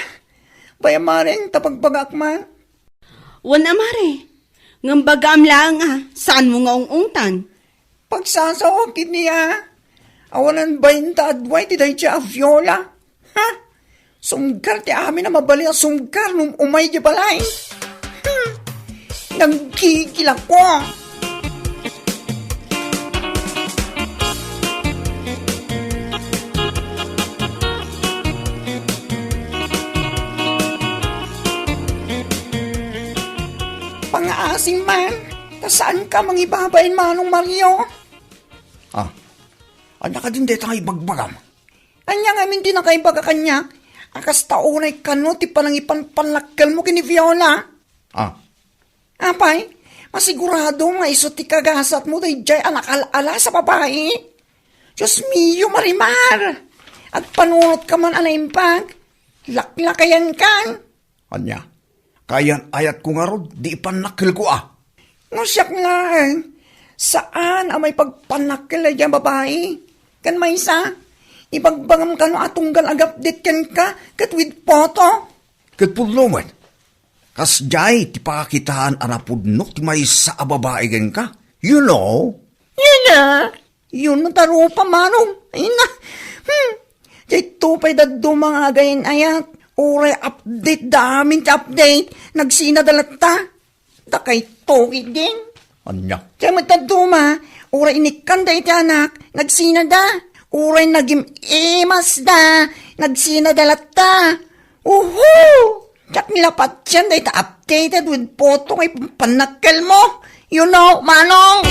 bayamaring tapagbagak man. Wan amare. Ngambagam lang saan mo nga ungungtan? Pagsasawakit niya, awanan 20 adway ti day siya Viola. Ha? Sumgar ti amin na mabali ang sumgar nung umay di balay. Nagkikila ko. Pang-aasing man, saan ka mangibabayin manong Mario? Ah, anya ka din dito ibagbagam. Anya nga min din nakaibaga kanya. Akas taunay kano ti panangipan panlakkel mo kini Viola. Ah, apay, masigurado nga iso ti kagasat mo day jay anak ala sa babae. Diyos mio Marimar. At panunot ka man anaimpag. Laklakayan kan. Anya, kayan ayat ko nga rod, di ipanakil ko ah. Nusyak lang. Saan ang may pagpanakil ay dyan babae? Kan may isa? Ibagbangam ka no atunggal agapdit kan ka kat with photo? Kat pudloman. Kas jay ti pakakitaan anapudno ti may sa babae kan ka. You know? Yun na. Yun na taro pa manong. Ay na, Jay tupay da mga gayin ayat. Oray update damin ti update. Nagsinadalat ta. Da kay togi din. Anya? Jay mataduma. Oray inikan da iti anak. Nagsinada. Oray nagim emas da. Nagsinadalat ta. Tsak nilapat yan da iti updated with photo kay panakkel mo. You know, Manong.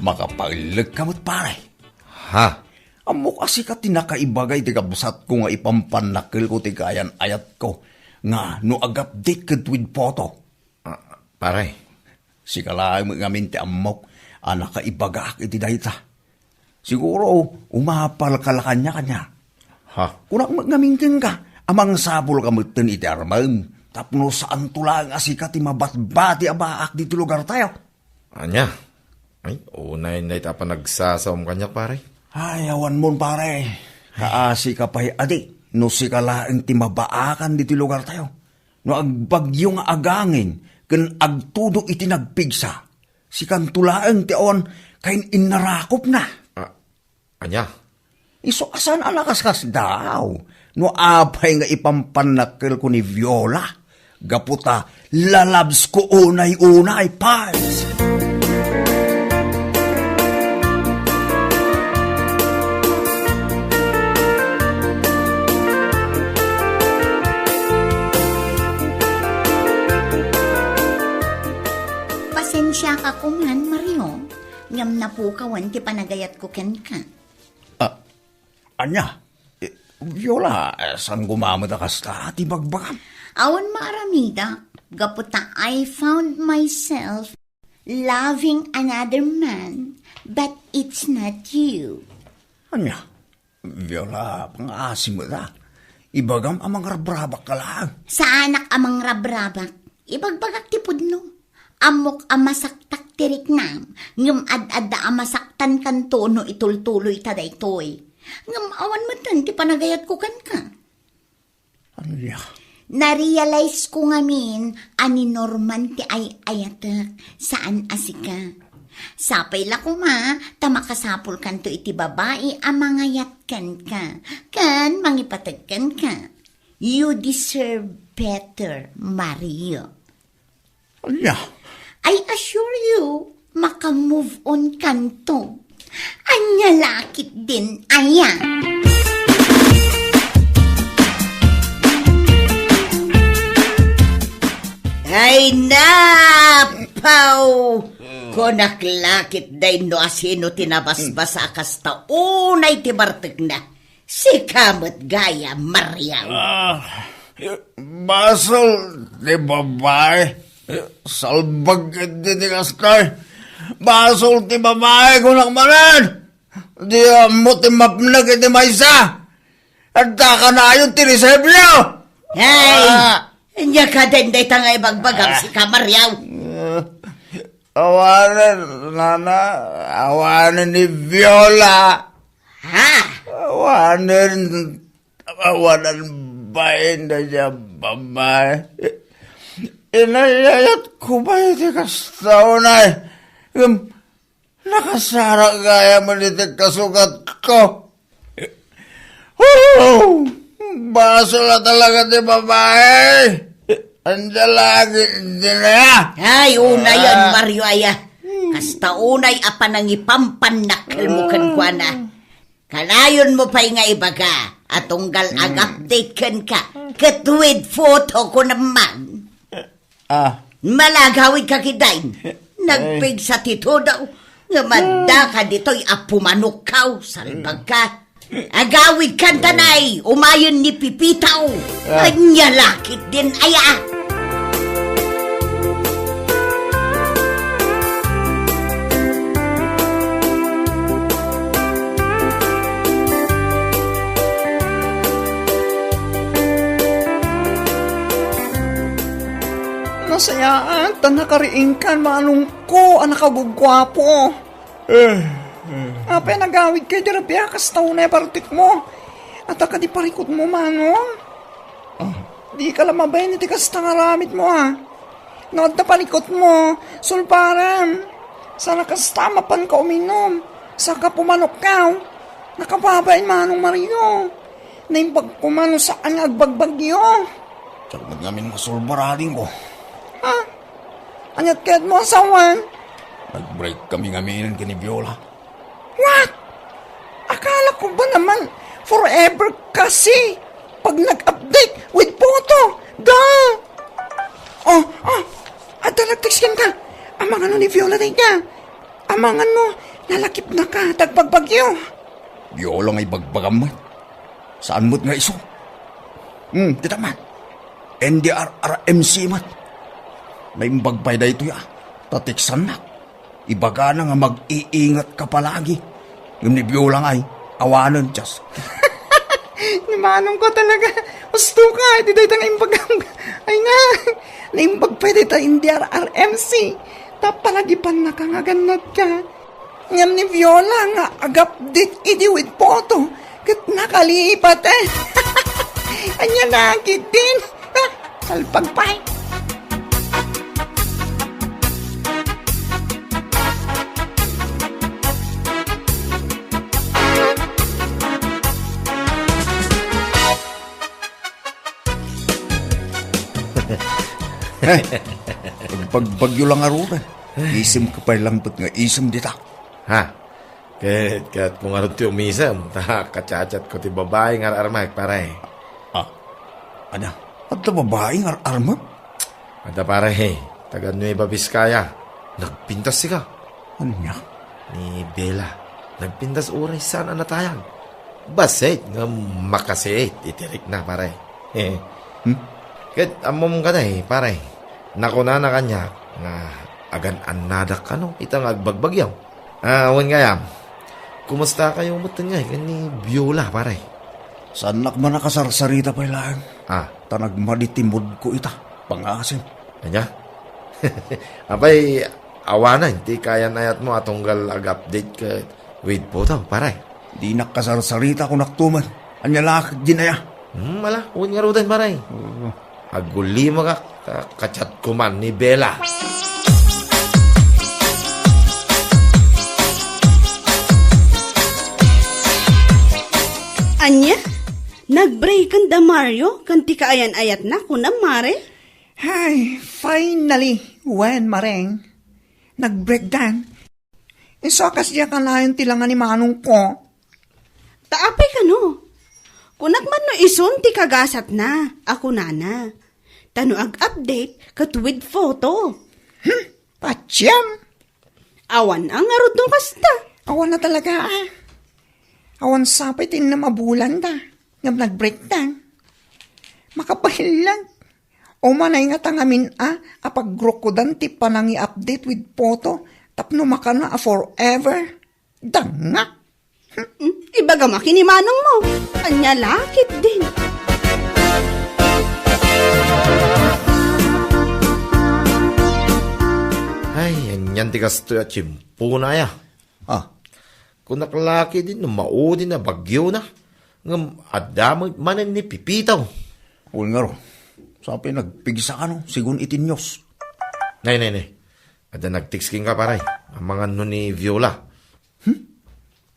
Makapaglag kamot pare. Ha? Amo kasi ka tinakaibagay ti kabusat ko nga ipampanakil ko ti kayan ayat ko. Nga no ag-update ka with photo. Pare, Si kalaang ngamin ti amok nakaibaga iti dayta. Siguro umapal ka la kanya. ha? Kunang ngamintin ka, amang sabol ka mutin iti armam. Tapno saan tulang asika ti mabatbati abaak dito lugar tayo. Anya? Ay, unay na ita pa nagsasaom kanyak, pare. Ay, awan mon pare. Kaasi ka pa'y adi. No si kalaang ti mabaakan dito lugar tayo. No agbagyo nga agangin, ken agtudo iti nagpigsa. Si kantulaang ti on, kain inarakop na. Anya? Iso asan alakaskas daw. No apay nga ipampanakil ko ni Viola. Gaputa, lalabs ko unay-unay, pals. Pasensya ka kuman, Mario. Ngam na po kawan ti panagayat ko ken ka. Anya? Viola, saan gumamad kasta? Ti bagbagam. Awan maaramida, gaputa I found myself loving another man, but it's not you. Anya? Viola, pang-asim mo na. Ibagam amang rabrabak ka lang. Sa anak amang rabrabak, ibagbagak ti pudno. Amok amasaktak tirik nam, ngam ad-adda amasaktan kanto no itultuloy taday-toy. Ngam awan matan ti panagayat ko kan ka. Anya? Na-realize ko ngamin ani Norman ti ay-ayatak saan asika. Sapay la ko ma, tamakasapol kanto iti babae amangayat kan ka. Kan mangipatagkan ka. You deserve better, Mario. Anya? I assure you, maka-move on kanto. Anya lakit din, aya. Ay napaw! Konaklakit day no asino tinabasbas akas taunay tibartek na. Si kamot gaya, Mariam. Basol, di babae. Salbag din ni Kastar. Basol ti babae ko nakmanan. Di mo ti mapnag iti maysa. At ka na yun ti resebyo. Hey! Nya ka din day tangay bagbagang si Kamaryaw. Awanan, nana. Awanan ni Viola. Ha? Awanan bain na siya babae. Inayayat ko ba iti kastaw na nakasara gaya mo iti kasugat ko. Baso na talaga ti babae. Anda lagi din na. Ay, una yan, Mario, aya. Kasta unay apa nang ipampanakal mo kankwana. Kanayon mo pa'y nga ibaga. At unggal ag-update kan ka. Katwid photo ko naman. Malagawid ka kidain. Nagpig sa tito daw. Nga madda ka dito'y apumanok ka. Salbag ka. Agawid kan tanay. Umayon ni Pipitaw. Anya lakit din aya. Nasayaan, tanakariing kan manong ko, anak kagugwapo. Apay nagawid kay dirabya kas tao na partik mo. At ka di parikot mo, manong. Di ka lamabay ni tikas tangaramit mo, ha. Nood na palikot mo, sulparam. Sana kasta mapan ka uminom. Saka pumanok ka. Nakababain manong Mario. Naimbag kumano saan agbagbagyo. Salamat namin masulbaraling ko. Ha? Anyat kaya't mo asawan? Nag-break kami ngaminan kini Viola. What? Akala ko ba naman forever kasi pag nag-update with photo? At nag-text ka. Amangan no ni Viola tayo ka. Amangan mo, nalakip na ka, tagpagbagyo. Viola ngay bagbagam mo. Saan mo't nga iso? Tita man. NDRRMC mat. May bagbay da ito ya. Tatiksan na. Ibaga na nga mag-iingat ka palagi. Yung ni Viola ngay, awanan, Diyos. Nimanong ko talaga. Gusto ka, di dahi tang imbagam. Ay nga, naimbag pa dahi ta NDRRMC. Tapalagipan na ka nga ganat ka. Ngam ni Viola nga agapdate idi with photo. Kat nakalipat eh. Anya nakit din. Salpagpay. Pagbagyo lang arunan. Isim ka pa lang ba't nga isim dita. Ha? Kahit kung ano ti umisam, kacachat ko ti babae nga armag, pare. Ano? At na babae nga arma? Ada pare, taga Nueva Vizcaya. Nagpintas ka. Ano niya? Ni Bella. Nagpintas oray sana natayag. Basit nga makasit. Itirik na, pare. Kahit amom ka na pare. Nakuna na kanya nga agan anadak ka no. Itang agbagbagyaw. Awan nga yam. Kumusta kayo mo nga ni Viola, pare? Saan nakman nakasarsarita pa ilang? Ah, Tanag maditimod ko ita. Pangasin. kanya? Abay, awanan. Di kaya nayat mo atunggal ag-update ka with photo, pare. Di nakasarsarita ko naktuman. Anya lakad ginaya. Mala, uwan nga rudan, pare. Aguli mo ka, kachat ko man ni Bella. Anya? Nag-breakan da Mario? Kanti ka ayan-ayat na kunam mare? Ay, finally, when mareng, nag-breakdown. Isokas diya ka na yung tilangan ni manong ko. Taapay ka no. Kunak man no ison ti kagasat na. Ako nana. Tano ag-update kat with photo. Patyam! Awan ang arot nung kasta. Awan na talaga Awan sapay tin na mabulan da. Ngam nag-breakdown. Makapahilan. O manay nga tangamin apag-grokodan ti panang i-update with photo. Tapno makana forever. Danga. Ibaga makinimanong mo. Anya lakit din. Ay, yan ti kasto at chimpo na ya. Kung nakalaki din, maudi na bagyo na. Ngam, adamag manan ni pipitaw. Uy nga ro. Sabi nagpigisa ka no. Sigun itinyos. Nay. Ada nag-texting ka paray. Ang mga no ni Viola.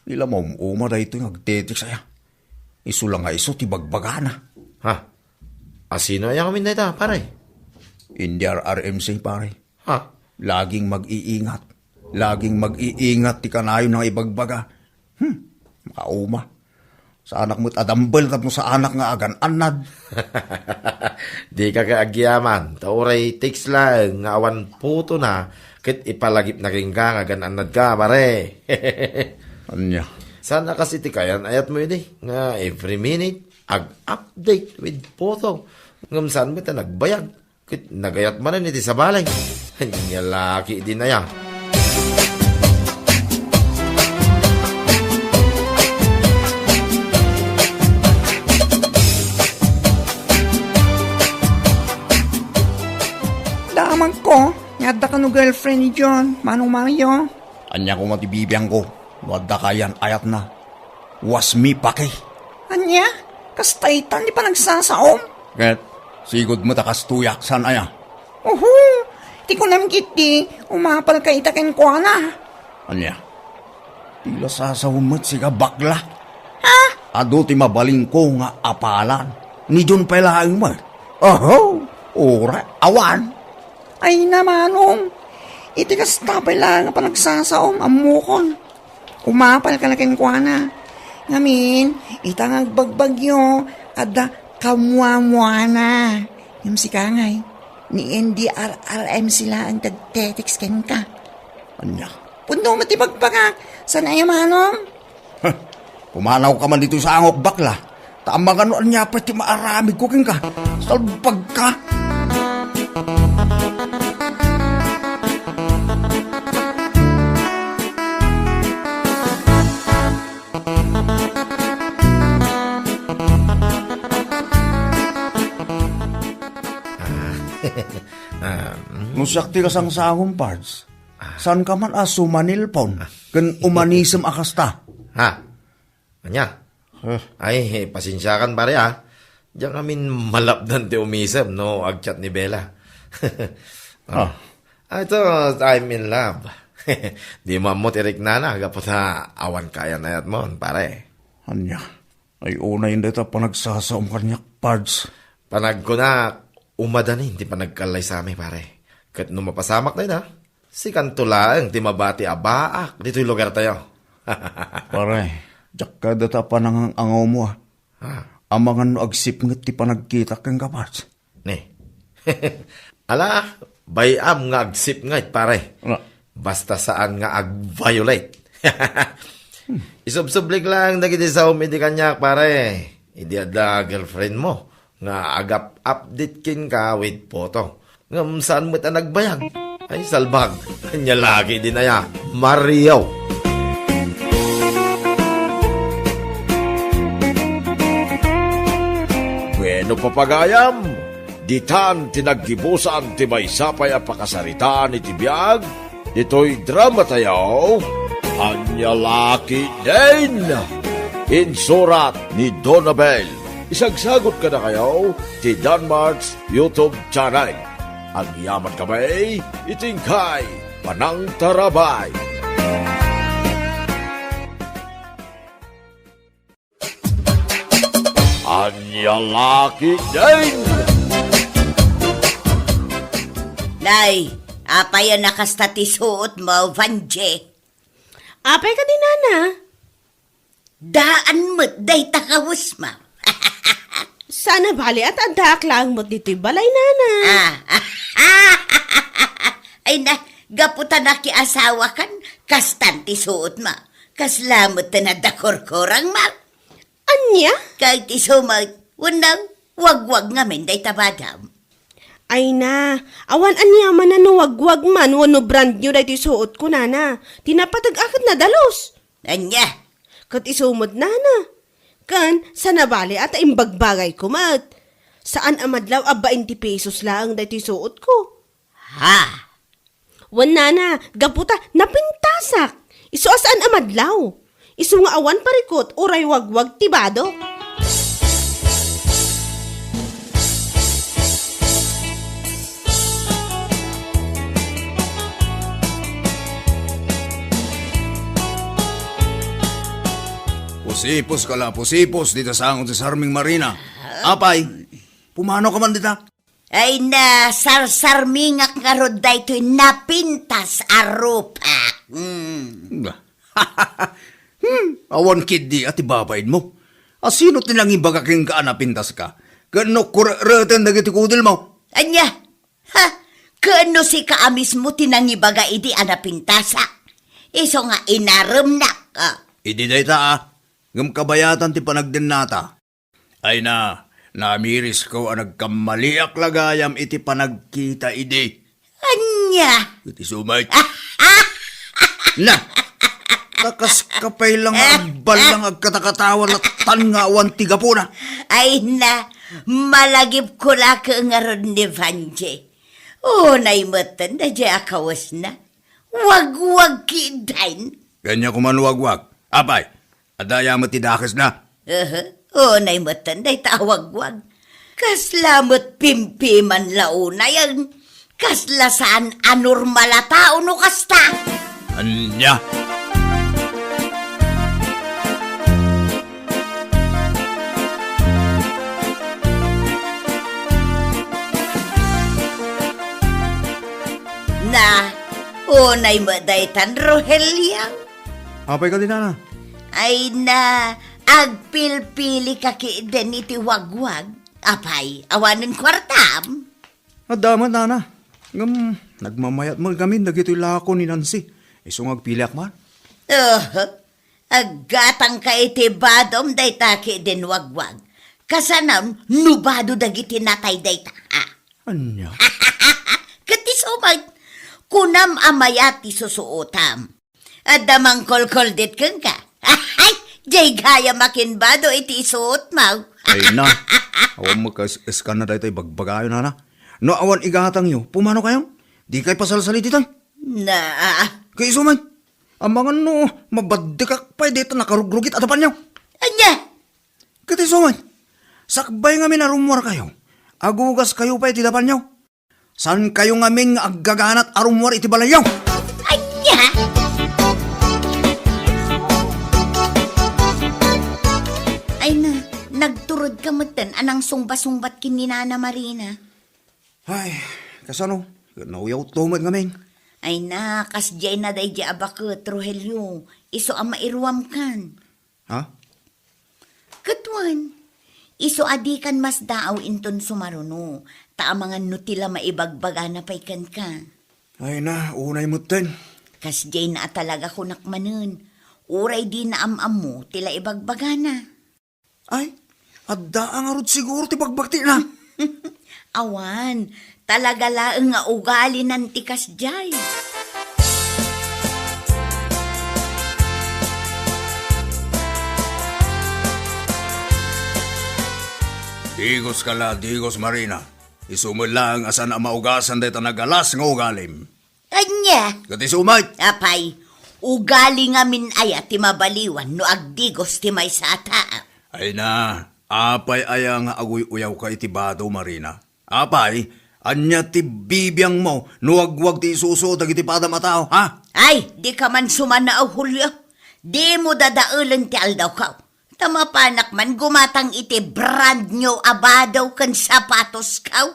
Ila mo uma da ito yung agtetik saya. Isu lang nga iso ti bagbagana. Ha? Asino ayaw kami na ito, paray? NDRRMC pare. Ha? Laging mag-iingat. Laging mag-iingat ti kanayo ng ibagbaga. Makauma. Sa anak mo't adambal tapos sa anak nga agan anad. Di ka kaagyaman. Tauray text lang. Nga awan puto na. Kit ipalagip na king ka. Nga gananad ka, pare. Anya. Sana kasi ti kayan ayat mo yun Nga every minute. Ag-update with photo. Ngam saan mo ito nagbayag. Kit nagayat man na iti sa balay. Hanya laki din na yan. Daman ko, yada ka no girlfriend ni John, Manong Mario. Anya ko matibibiyang ko. Wadda kayan ayat na. Wasmi pake. Anya? Kastaytan di pa nagsasaom? Ket, sigod mo takas tuyak san aya. Uhu, ti ko namgit di, umapal ka itakin ko na. Anya? Tila sasawumot siga bakla. Ha? Ado ti mabaling ko nga apalan. Ni John pailaang mo. Oho, ora, awan. Ay namanong, iti kastapay lang pa nagsasaom, amukon. Umapal ka lakin ko na. Ngamin, itang agbagbagyo, ada kamuamua na. Yung si Kangay, ni NDRRM sila ang tagtetix ken ka. Anya? Pundo matipagpagak, sana yung manong? Pumanaw ka man dito sa angok bakla. Taamang ano niya pa ti maaramig ko king ka. Salbag ka. Nusak ti kasang sahong parts. San ka man sumanilpon. Kan umanism akasta. Ha? Anya? Ay, pasensya kan pare ha. Diyan kami malapdan ti umisem, no? Agchat ni Bella. Ito, I'm in love. Di mamot irik na agapot ha, awan kaya na yat mo, pare. Anya, ay unay hindi ta panagsasaom kanyak parts. Panag ko na, umadanin, di pa nagkalay sa amin, pare. Kat nung mapasamak na yun ha, si Kantulaan, ti mabati abaak, dito'y lugar tayo. Pare, jak ka data pa nang angaw mo ah. Amangan no agsip ngat ti panagkita kang kapats. Ne. Ala, bayam nga agsip nga pare. Ano? Basta saan nga ag-violate. Isubsublik lang dagiti sa umidi kanyak pare. Idi ada girlfriend mo nga agap update kin ka with photo. Ngam saan mo ta nagbayag? Ay salbag. Kanya lagi din aya. Mario. Bueno papagayam, ditan tinaggibusan ti maysapay a pakasaritaan iti biag, dito'y drama tayo, Anya Laki din! Insurat ni Donabel. Isagsagot ka na kayo ti Danmarks YouTube channel. Ang yaman kamay, itingkay, panang tarabay. Anya Laki din! Nay, apay ang nakastati-suot mo, Vanje. Apay ka din, Nana. Daan mo't day takawus ma. Sana bali at andak lang mo dito'y balay, Nana. Ay na, gaputan na ki asawa kan, kastanti suot ma. Kaslamot na dakorkorang ma. Anya? Kahit isumag, unang wag-wag ngamin day tabadam. Ay na, awan anyaman na nuwag-wag man, wano brand nyo dahil suot ko, Nana. Tinapatag akad na dalos. Anya, Kat isumod, Nana. Kan, sa nabali at imbagbagay ko, mat. Saan amadlaw, 20 pesos lang dahil suot ko. ha? Wan, Nana, gaputa, napintasak. Iso asaan amadlaw. Iso nga awan parikot, oray wag-wag tibado. Pusipos ka la, pusipos dito sa angon sa Sarming Marina. Apay, pumano ka man dita? Ay na, sarsarmingak nga rod dayto'y napintas arupa. Awan kid di at ibabayin mo. Asino tinang ibaga king kaanapintas ka? Gano kurereten na gitikudil mo? Anya, ha? Kano si kaamis mo tinangibaga idi anapintasa? Iso nga inaram na. Idi day ta ah. Ngam kabayatan ti panagden nata. Ay na, namiris ko ang nagkamaliak lagayam iti panagkita idi. Anya, Iti sumay. Na! Takas kapay lang ang balang agkatakatawa latan nga awan tiga po na. ay na, malagip ko la ka nga rod ni Vanje. O, naimatan na di akawas na. Wag-wag kidain. Ganyan kumanuwagwag. Apay, adaya mo tidakas na. Unay mo tanday tawagwag. Kaslamot pimpiman launa yan. Kaslasaan anormal a tao no kasta. Anya? Na, unay mo daytan Rogelio. Apay ka din, Nana. Ay na, agpilpili ka kiiden iti wagwag. Apay, awanan kwartam. Adaman, Nana. Nagmamayat mo kami, nagito'y lako ni Nancy. Isong agpiliak man. Aggatang ka iti badom dayta kiiden wagwag. Kasanam, nubado dagiti natay dayta. Anya? Katisumag, kunam amayat ti susuotam. Adamang kolkol dit kang ka. Ay, jay gaya makinbado iti isuot mau. Ay na, awan mo ka-scan na dahil tayo bagbagayo, Nana. No, awan igahatang nyo, pumano kayo? Di kayo pasalsalit ito. Na, Kaya isumay, ang mga no, mabadikak pa dito nakarugrugit at apan nyo. anya, Kaya isumay, sakbay nga minarumwar kayo. Agugas kayo pa iti dapan nyo. San kayo nga ming aggaganat arumwar iti balayaw? anya. Ay na, nagturod ka matan anang sungba-sungbat kin ni Nana Marina. Ay, kasano, nauyaw tumad nga ming. Ay na, kas jay na day jay abakot, Rogelio. Iso ang mairuam kan. Ha? Katwan, iso adikan mas daaw inton sumaruno. Ta mga nutila maibagbaga na paikan ka. Ay na, unay mo ten. Kas jay na talaga kunakmanun. Uray di na amam mo, tila ibagbaga na. Ay, adda ang arod siguro ti pagbakti na. Awan, talaga laeng nga ugali ng tikas jay. Digos kala, digos Marina. Isumod lang asan ang maugasan dito nagalas nga ugalim. Anya, Kati sumay, apay, ugali nga min aya ti mabaliwan no agdigos ti may sata. ay na, apay aya nga aguy-uyaw ka iti bado Marina. Apay, anya ti bibiyang mo, nuwagwag ti isuso dagiti padam a tao, ha? Ay, di ka man sumanaaw, Julio. Di mo dadaulan ti aldaw ka. Tamapanak man gumatang iti brand new abadaw kan sapatos ka.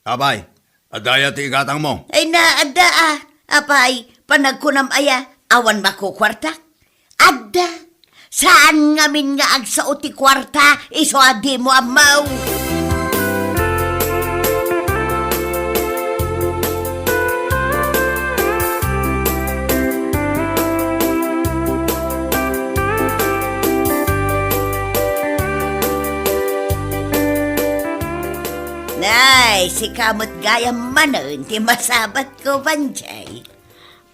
Apay, adaya ti igatang mo. Ay naada apay, panagkunam aya, awan makukwarta. Adda, saan ngamin nga agsao ti kwarta, iso adi mo amaw. Nay, si kamot gaya manon, ti masabat ko banjay.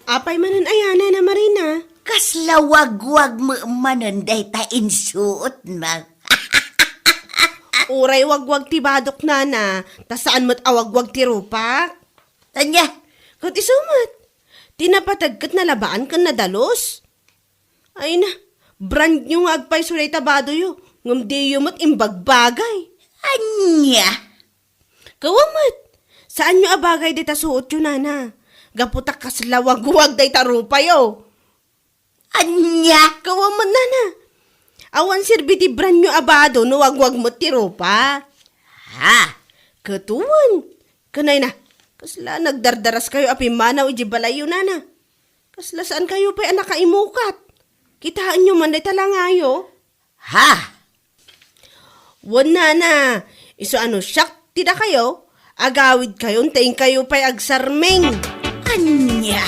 Apay manan ayana na Marina. Kaslawag-wag mo manon, day ta insuot ma. Uray wagwag ti badok nana. Ta saan mo't awagwag ti rupak? Anya, Kat isumat. Tinapatagkat na labaan kan nadalos. Ay na, brand nyo nga agpay sulay tabado yo. Ngam di yung mo't imbagbagay. anya. Kawamat, saan nyo abagay di ta suot yun, nana? Gaputak kaslawag-wag day tarupa yo. Anya. Kawamat, nana. Awan sirbi ti brand nyo abado no wagwag mo ti rupa. Ha, Katuwan. Kanay na, kasla nagdardaras kayo api manaw iji balayo, nana. Kasla saan kayo pa anak kaimukat? Kitaan nyo man day talangayo. ha. Wan, nana. Iso ano, syak tida kayo, agawid kayo, untayin kayo pa'y agsarmeng. Anya.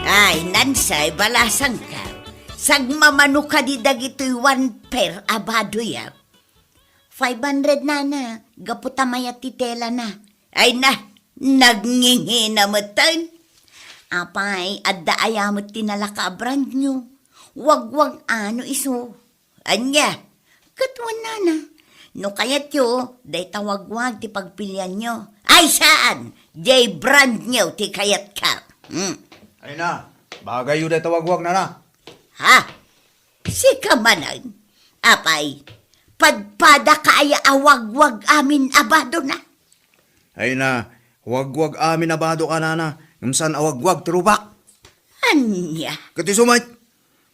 Ay, nansay, balasang ka. Sagmamano ka di dagito'y 1 pair abado ya. 500 nana, gaputamaya titela na. Ay na, nagngingi na matan. Apay, adda ayamot tinala ka brand nyo. Wag ano iso. Anya, Katwan na. No kayat yo, day tawagwag ti pagpilian nyo. Ay saan? Jay brand nyo ti kayat ka. Ay na, bagay yun ay tawagwag na. Ha? Si kamanan. Apay, padpada kaya awagwag amin abado na. Ay na, wag amin abado ka na. Ngumsan awagwag tirubak. Anya? Kati sumait,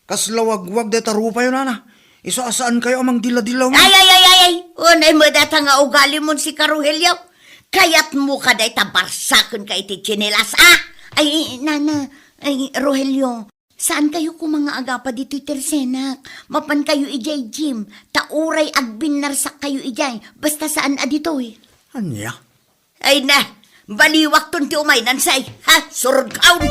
kasla wagwag de tarupa yun na. Isasaan kayo amang dila-dilaw mo? Ay! Unay mo data nga ugali mo si Karuhelyo. Kayat mo ka day tabarsakon ka iti chinelas. Ay, nana, ay, Rogelio, saan kayo kung mga agapa dito tersenak? Mapan kayo ijay Jim. Tauray agbinarsak kayo ijay. Basta saan adito eh. Anya? Ay na, baliwak ton ti umay nansay. Ha? Surod kaon.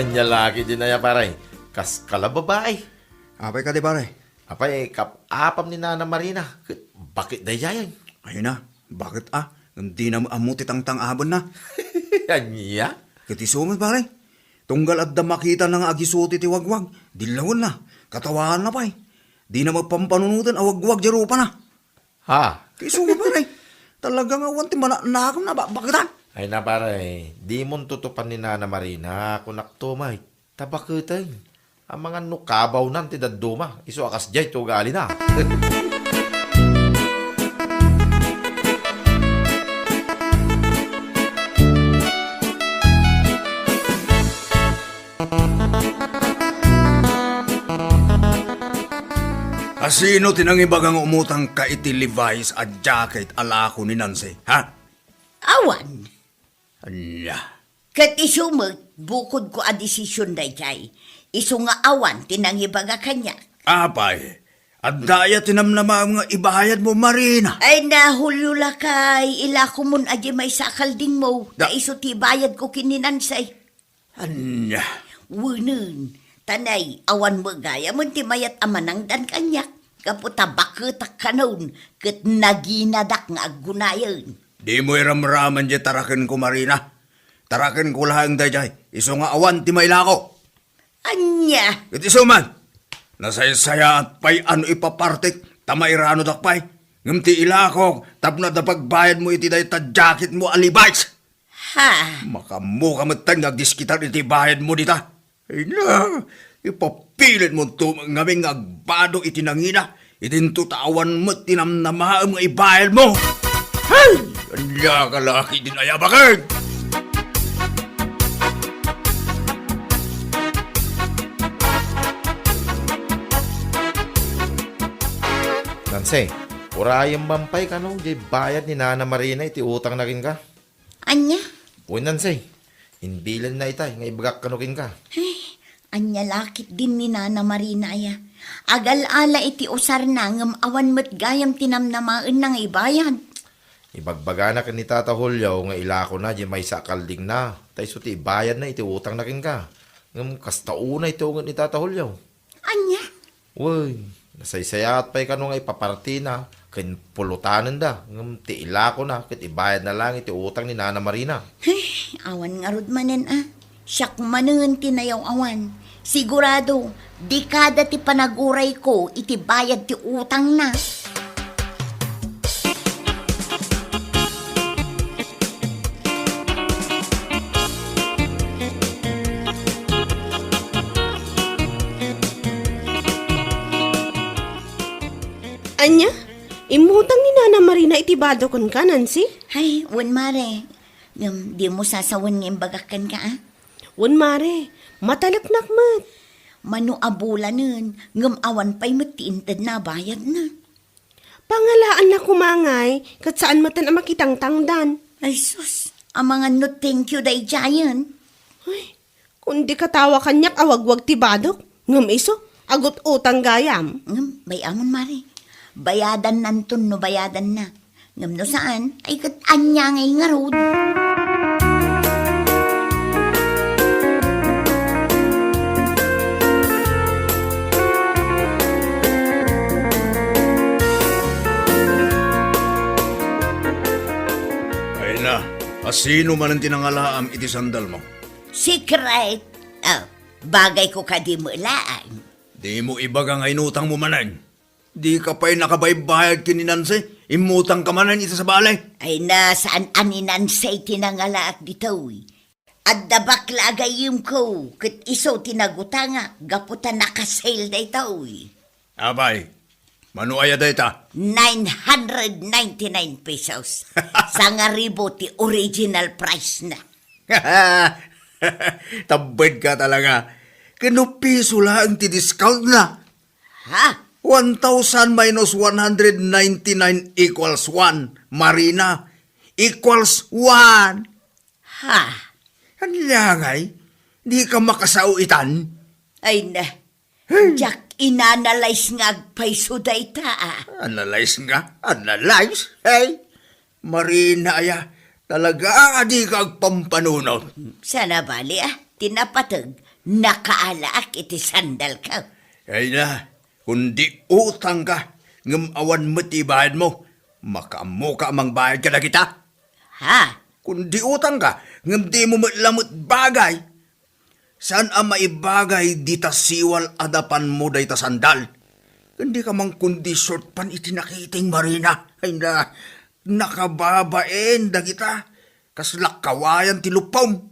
Anya laki din na ya, paray. Kas kalababae. Apay ka di pare? Apay, kapapam ni Nana Marina. Bakit na yan? Ay na, bakit Hindi na amuti tang abon na. Anya? Kati sumit pare. Tunggal at damakita ng agisuti ti wagwag. Dilawan na. Katawan na pa Di na magpampanunutan awagwag jarupa na. Ha? Kati sumit pare. Talagang awan ti manakam na bakitan. Ay na pare, di mo tutupan ni Nana Marina kung naktumay. Tabakitay. Ang mga nukabaw nan ti daduma. Iso akas jay to gali na. Asino tinangibagang umutang ka iti Levi's at jacket alako ni Nancy, ha? Awan. Anya. Kat isumot, bukod ko a desisyon na jay. Iso nga awan, tinangibaga kanya. Apay, at daya tinamnama mga ibahayad mo, Marina. Ay nahulyo lakay, ila ko mun aji may sakalding mo, na iso ti bayad ko kininansay. Anya. Wunen, tanay, awan mo gaya mo ti mayat amanang dan kanyak. Kaputa baketak kanon, kat naginadak nga agunayan. Di mo iramraman di tarakin ko, Marina. Tarakin ko lahang dayjay. Iso nga awan ti mailako. Anya, Iti suman. Nasaysaya at pay ano ipapartik. Tamairano dakpay. Ngam ti ilako. Tapno na pagbayad mo iti day ta jacket mo alibays. ha, Makamuka matang nagdiskitar iti bayad mo dita. Ay na, ipapilit mo ito ngaming agbado iti nangina. Itinto tawan mo tinamnama ang mga ibayad mo. Hay! Anya kalaki din ayabakan. Nanse, urayang mampay ka no, jay bayad ni Nana Marina iti utang na kin ka. anya, Uy, Nanse, hindi lang na itay, nga ibagak ka no kin ka. anya lakit din ni Nana Marina ya. Agal-ala iti usar na ngam awan mo't gayam tinamnamaan ng ibayan. Ibagbaga na ka ni Tata Julio, nga ilako na, jay may sakalding na. Tay so ti bayad na iti utang na kin ka. Ngam kastauna iti ugat ni Tata Julio. Anya, Uy, nasaysayat pa'y kano nga ipaparti na, kin pulutanan da, ngam ti ilako na, kit ibayad na lang iti utang ni Nana Marina. awan nga rod manen Siyak manen tinayaw awan. Sigurado, dekada ti panaguray ko iti bayad ti utang na. Anya? Imutang ni Nana Marina itibado kon ka, Nancy? Hay, wan mare. Di mo sasawan nga imbagakan ka Wan mare, matalaknak mat. Mano abula nun, ngam awan pa'y matiintad na bayad na. Pangalaan na kumangay, kat saan matan ang makitang tangdan. Ay sus, ang mga no thank you day giant. Ay, kundi katawa kanyak awagwag tibadok. Ngam iso, agot utang gayam. Ngam, bayamon mare. Bayadan nanton no bayadan na. Ngam no saan, ay kat anya ngay nga rod. Asino man ang tinangalaam iti sandal mo? Secret. Oh, bagay ko ka di mo laan. Di mo ibaga nga inutang mo manan. Di ka pa'y nakabaybayad kininanse. Imutang ka manan ito sa balay. Ay nasaan aninan say tinangalaak dito. At dabakla agayim ko. Kat iso tinagutanga. Gaputan nakasale da ito. Abay, manuaya da ita. 999 pesos. Sa nga ribo ti original price na. Tabad ka talaga. Kano piso lang ti discount na. Ha? 1,000 minus 199 equals 1. Marina, equals 1. Ha? Ang langay, di ka makasauitan. Ay na. Jack, inanalyze nga agpaiso da ita Analyze nga, analyze. Hey, Marina aya, talaga di ka agpampanunod. Sana bali tinapatag. Nakaalaak iti sandal ka. Ay na, kundi utang ka, ngam awan matibahid mo, makamu ka amang bayad ka na kita. Ha? Kundi utang ka, ngam di mo matlamot bagay. Saan ang maibagay di ta siwal adapan mo day ta sandal? Hindi ka mang kundi short pan itinakiting Marina. Ay na, nakababaen da kita. Kaslak kawayan tilupom.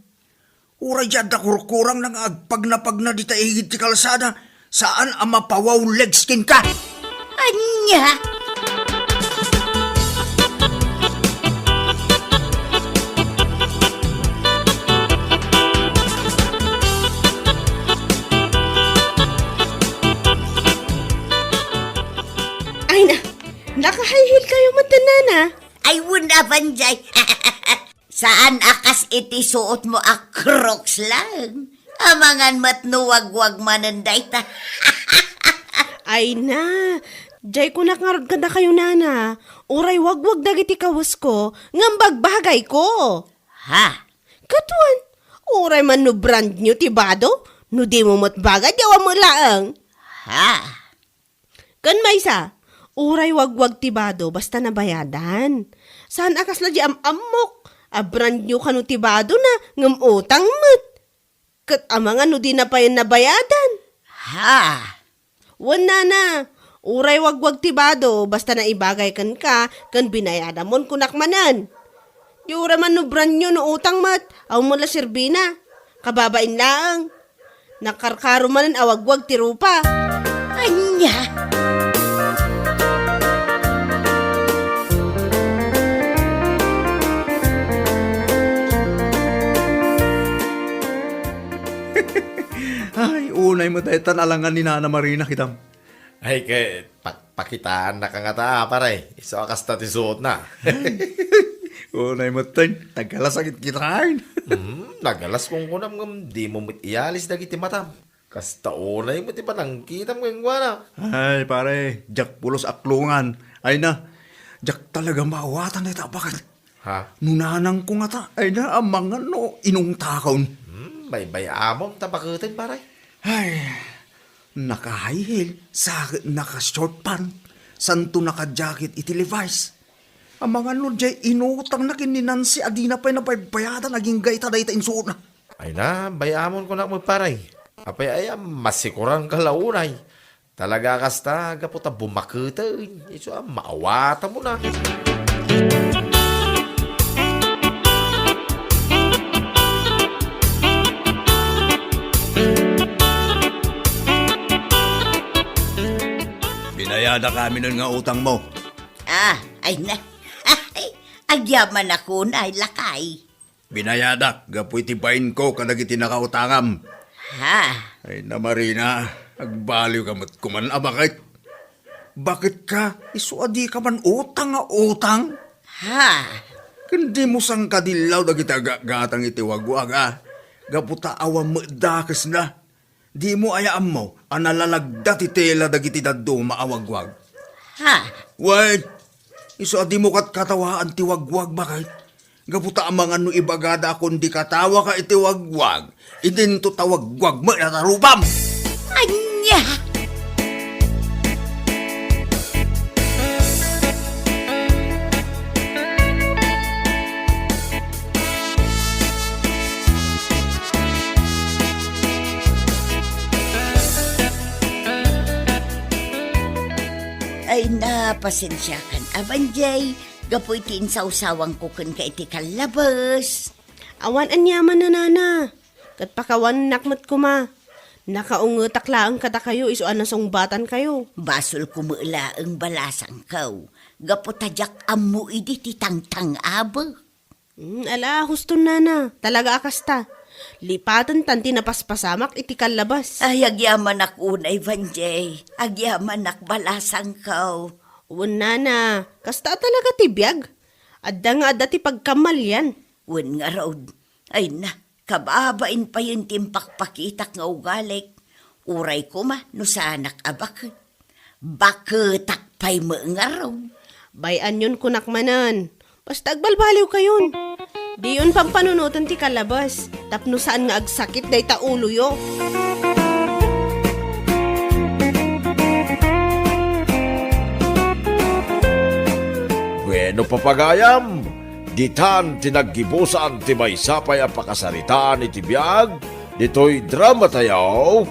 Ura dyan da kurkurang nang agpag na di ta ihigit ti kalsada. Saan ang mapawaw leg skin ka? Anya? Ay na, naka-high-heel kayo matanana. Ay, wala banjay. Saan akas iti suot mo a crocs lang? Amangan matnuwag-wag mananday ta. Ay na, jay ko nakarod ka na kayo nana. Uray wag-wag dagiti kawas ko, ngambag bagay ko. Ha? Katuan, uray man no brand new tibado, no di mo matbagay, di mo laang. Ha? Kan maysa, uray wag-wag tibado, basta nabayadan. Saan akas na di amok, a brand new kanu tibado na, ngam utang mat. Kat amangan no di na pa yun nabayadan. Ha? Wala na. Uray wagwag tibado, basta na ibagay kan ka, kan binayada mon kunakmanan. Di ura man no brand nyo no utang mat, aw mula sirbina. Kababain lang. Nakarkaro manan awagwag tirupa. Anya? Ay, unay mo tayo tanalangan ni Nana Marina kitam. Ay, pakitaan na ka nga ta, pare. Iso akas na tisuot na. Unay mo tayo, nagkalasakit kitain. Nagalas kong kunam ngam, di mo iyalis na kiti matam. Kasta unay mo ti panang kitam ng wana. Ay, pare, jak pulos aklungan. Ay na, jak talaga maawatan na ita. Bakit? Ha? Nunanang ko nga ta. Ay na, amang ano, inong takaon. Bay amom tabakutin, pare. Ay, naka-high heel, sakit naka-short pant, santo naka-jacket iti Levi's. Ang mga nudjay inutang na kininansi adina pa'y napaybayada naging gayta dahi ta insuot na. Ay na, bayamon ko na mo, pare. Apay ay masikuran ka launay. Talaga kasta, gaputa bumakutin. Iso maawata mo na. Binayada kami nun nga utang mo. Ay na. Ay, agyaman ako na, ay lakay. Binayada, gapoy tibayin ko kadag iti nakautangam. Ha? Ay na Marina, agbaliw ka mat kuman bakit? Bakit ka? Isuadi ka man utang nga utang? Ha? Kundi mo sang kadilaw da kita gatang iti wagwag Gaputa awam mo dakas na. Di mo ayaan mo, analalagda ti tela dagiti daddo maawagwag. Ha? Wait! Isuadi mo kat katawaan ti wagwag bakit? Gaputa ang mga no ibagada kundi katawa ka iti wagwag. Idin to tawagwag mo natarubam! Anya? Ay na, pasensya kan abanjay. Gapoy tin sa usawang ko kun ka iti kalabas. Awan anyaman na nana. Kat pakawan nakmat kuma. Nakaungutak laang kata kayo iso anasong batan kayo. Basol kumula ang balasang kaw. Gapo tajak amu idi ti tangtang aba. Ala, husto nana. Talaga akasta. Lipatan tanti na paspasamak iti kalabas. Ay, agyaman ak unay, Vanjay. Agyaman ak balasang kaw. Uwan nana. Kasta talaga tibiyag. Adda nga adda ti pagkamal yan. Wen nga raw. Ay na, kababain pa yung timpakpakitak nga ugalik. Uray ko ma, no sanak abak. Baketak pa'y mo nga raw. Bayan yun kunakmanan. Basta agbalbaliw kayon. Di yun pampanunutan ti kalabas. Tapno saan nga agsakit day ta ulo yo. Bueno papagayam, ditan tinaggibusan ti maysapay a pakasaritaan iti biag, dito'y drama tayaw,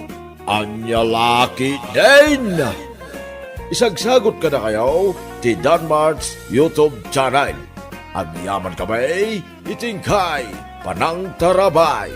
Anyalaki din! Isagsagot ka na kayo ti Danmar's YouTube channel. Ang yaman kamay, itingkay, panang tarabay.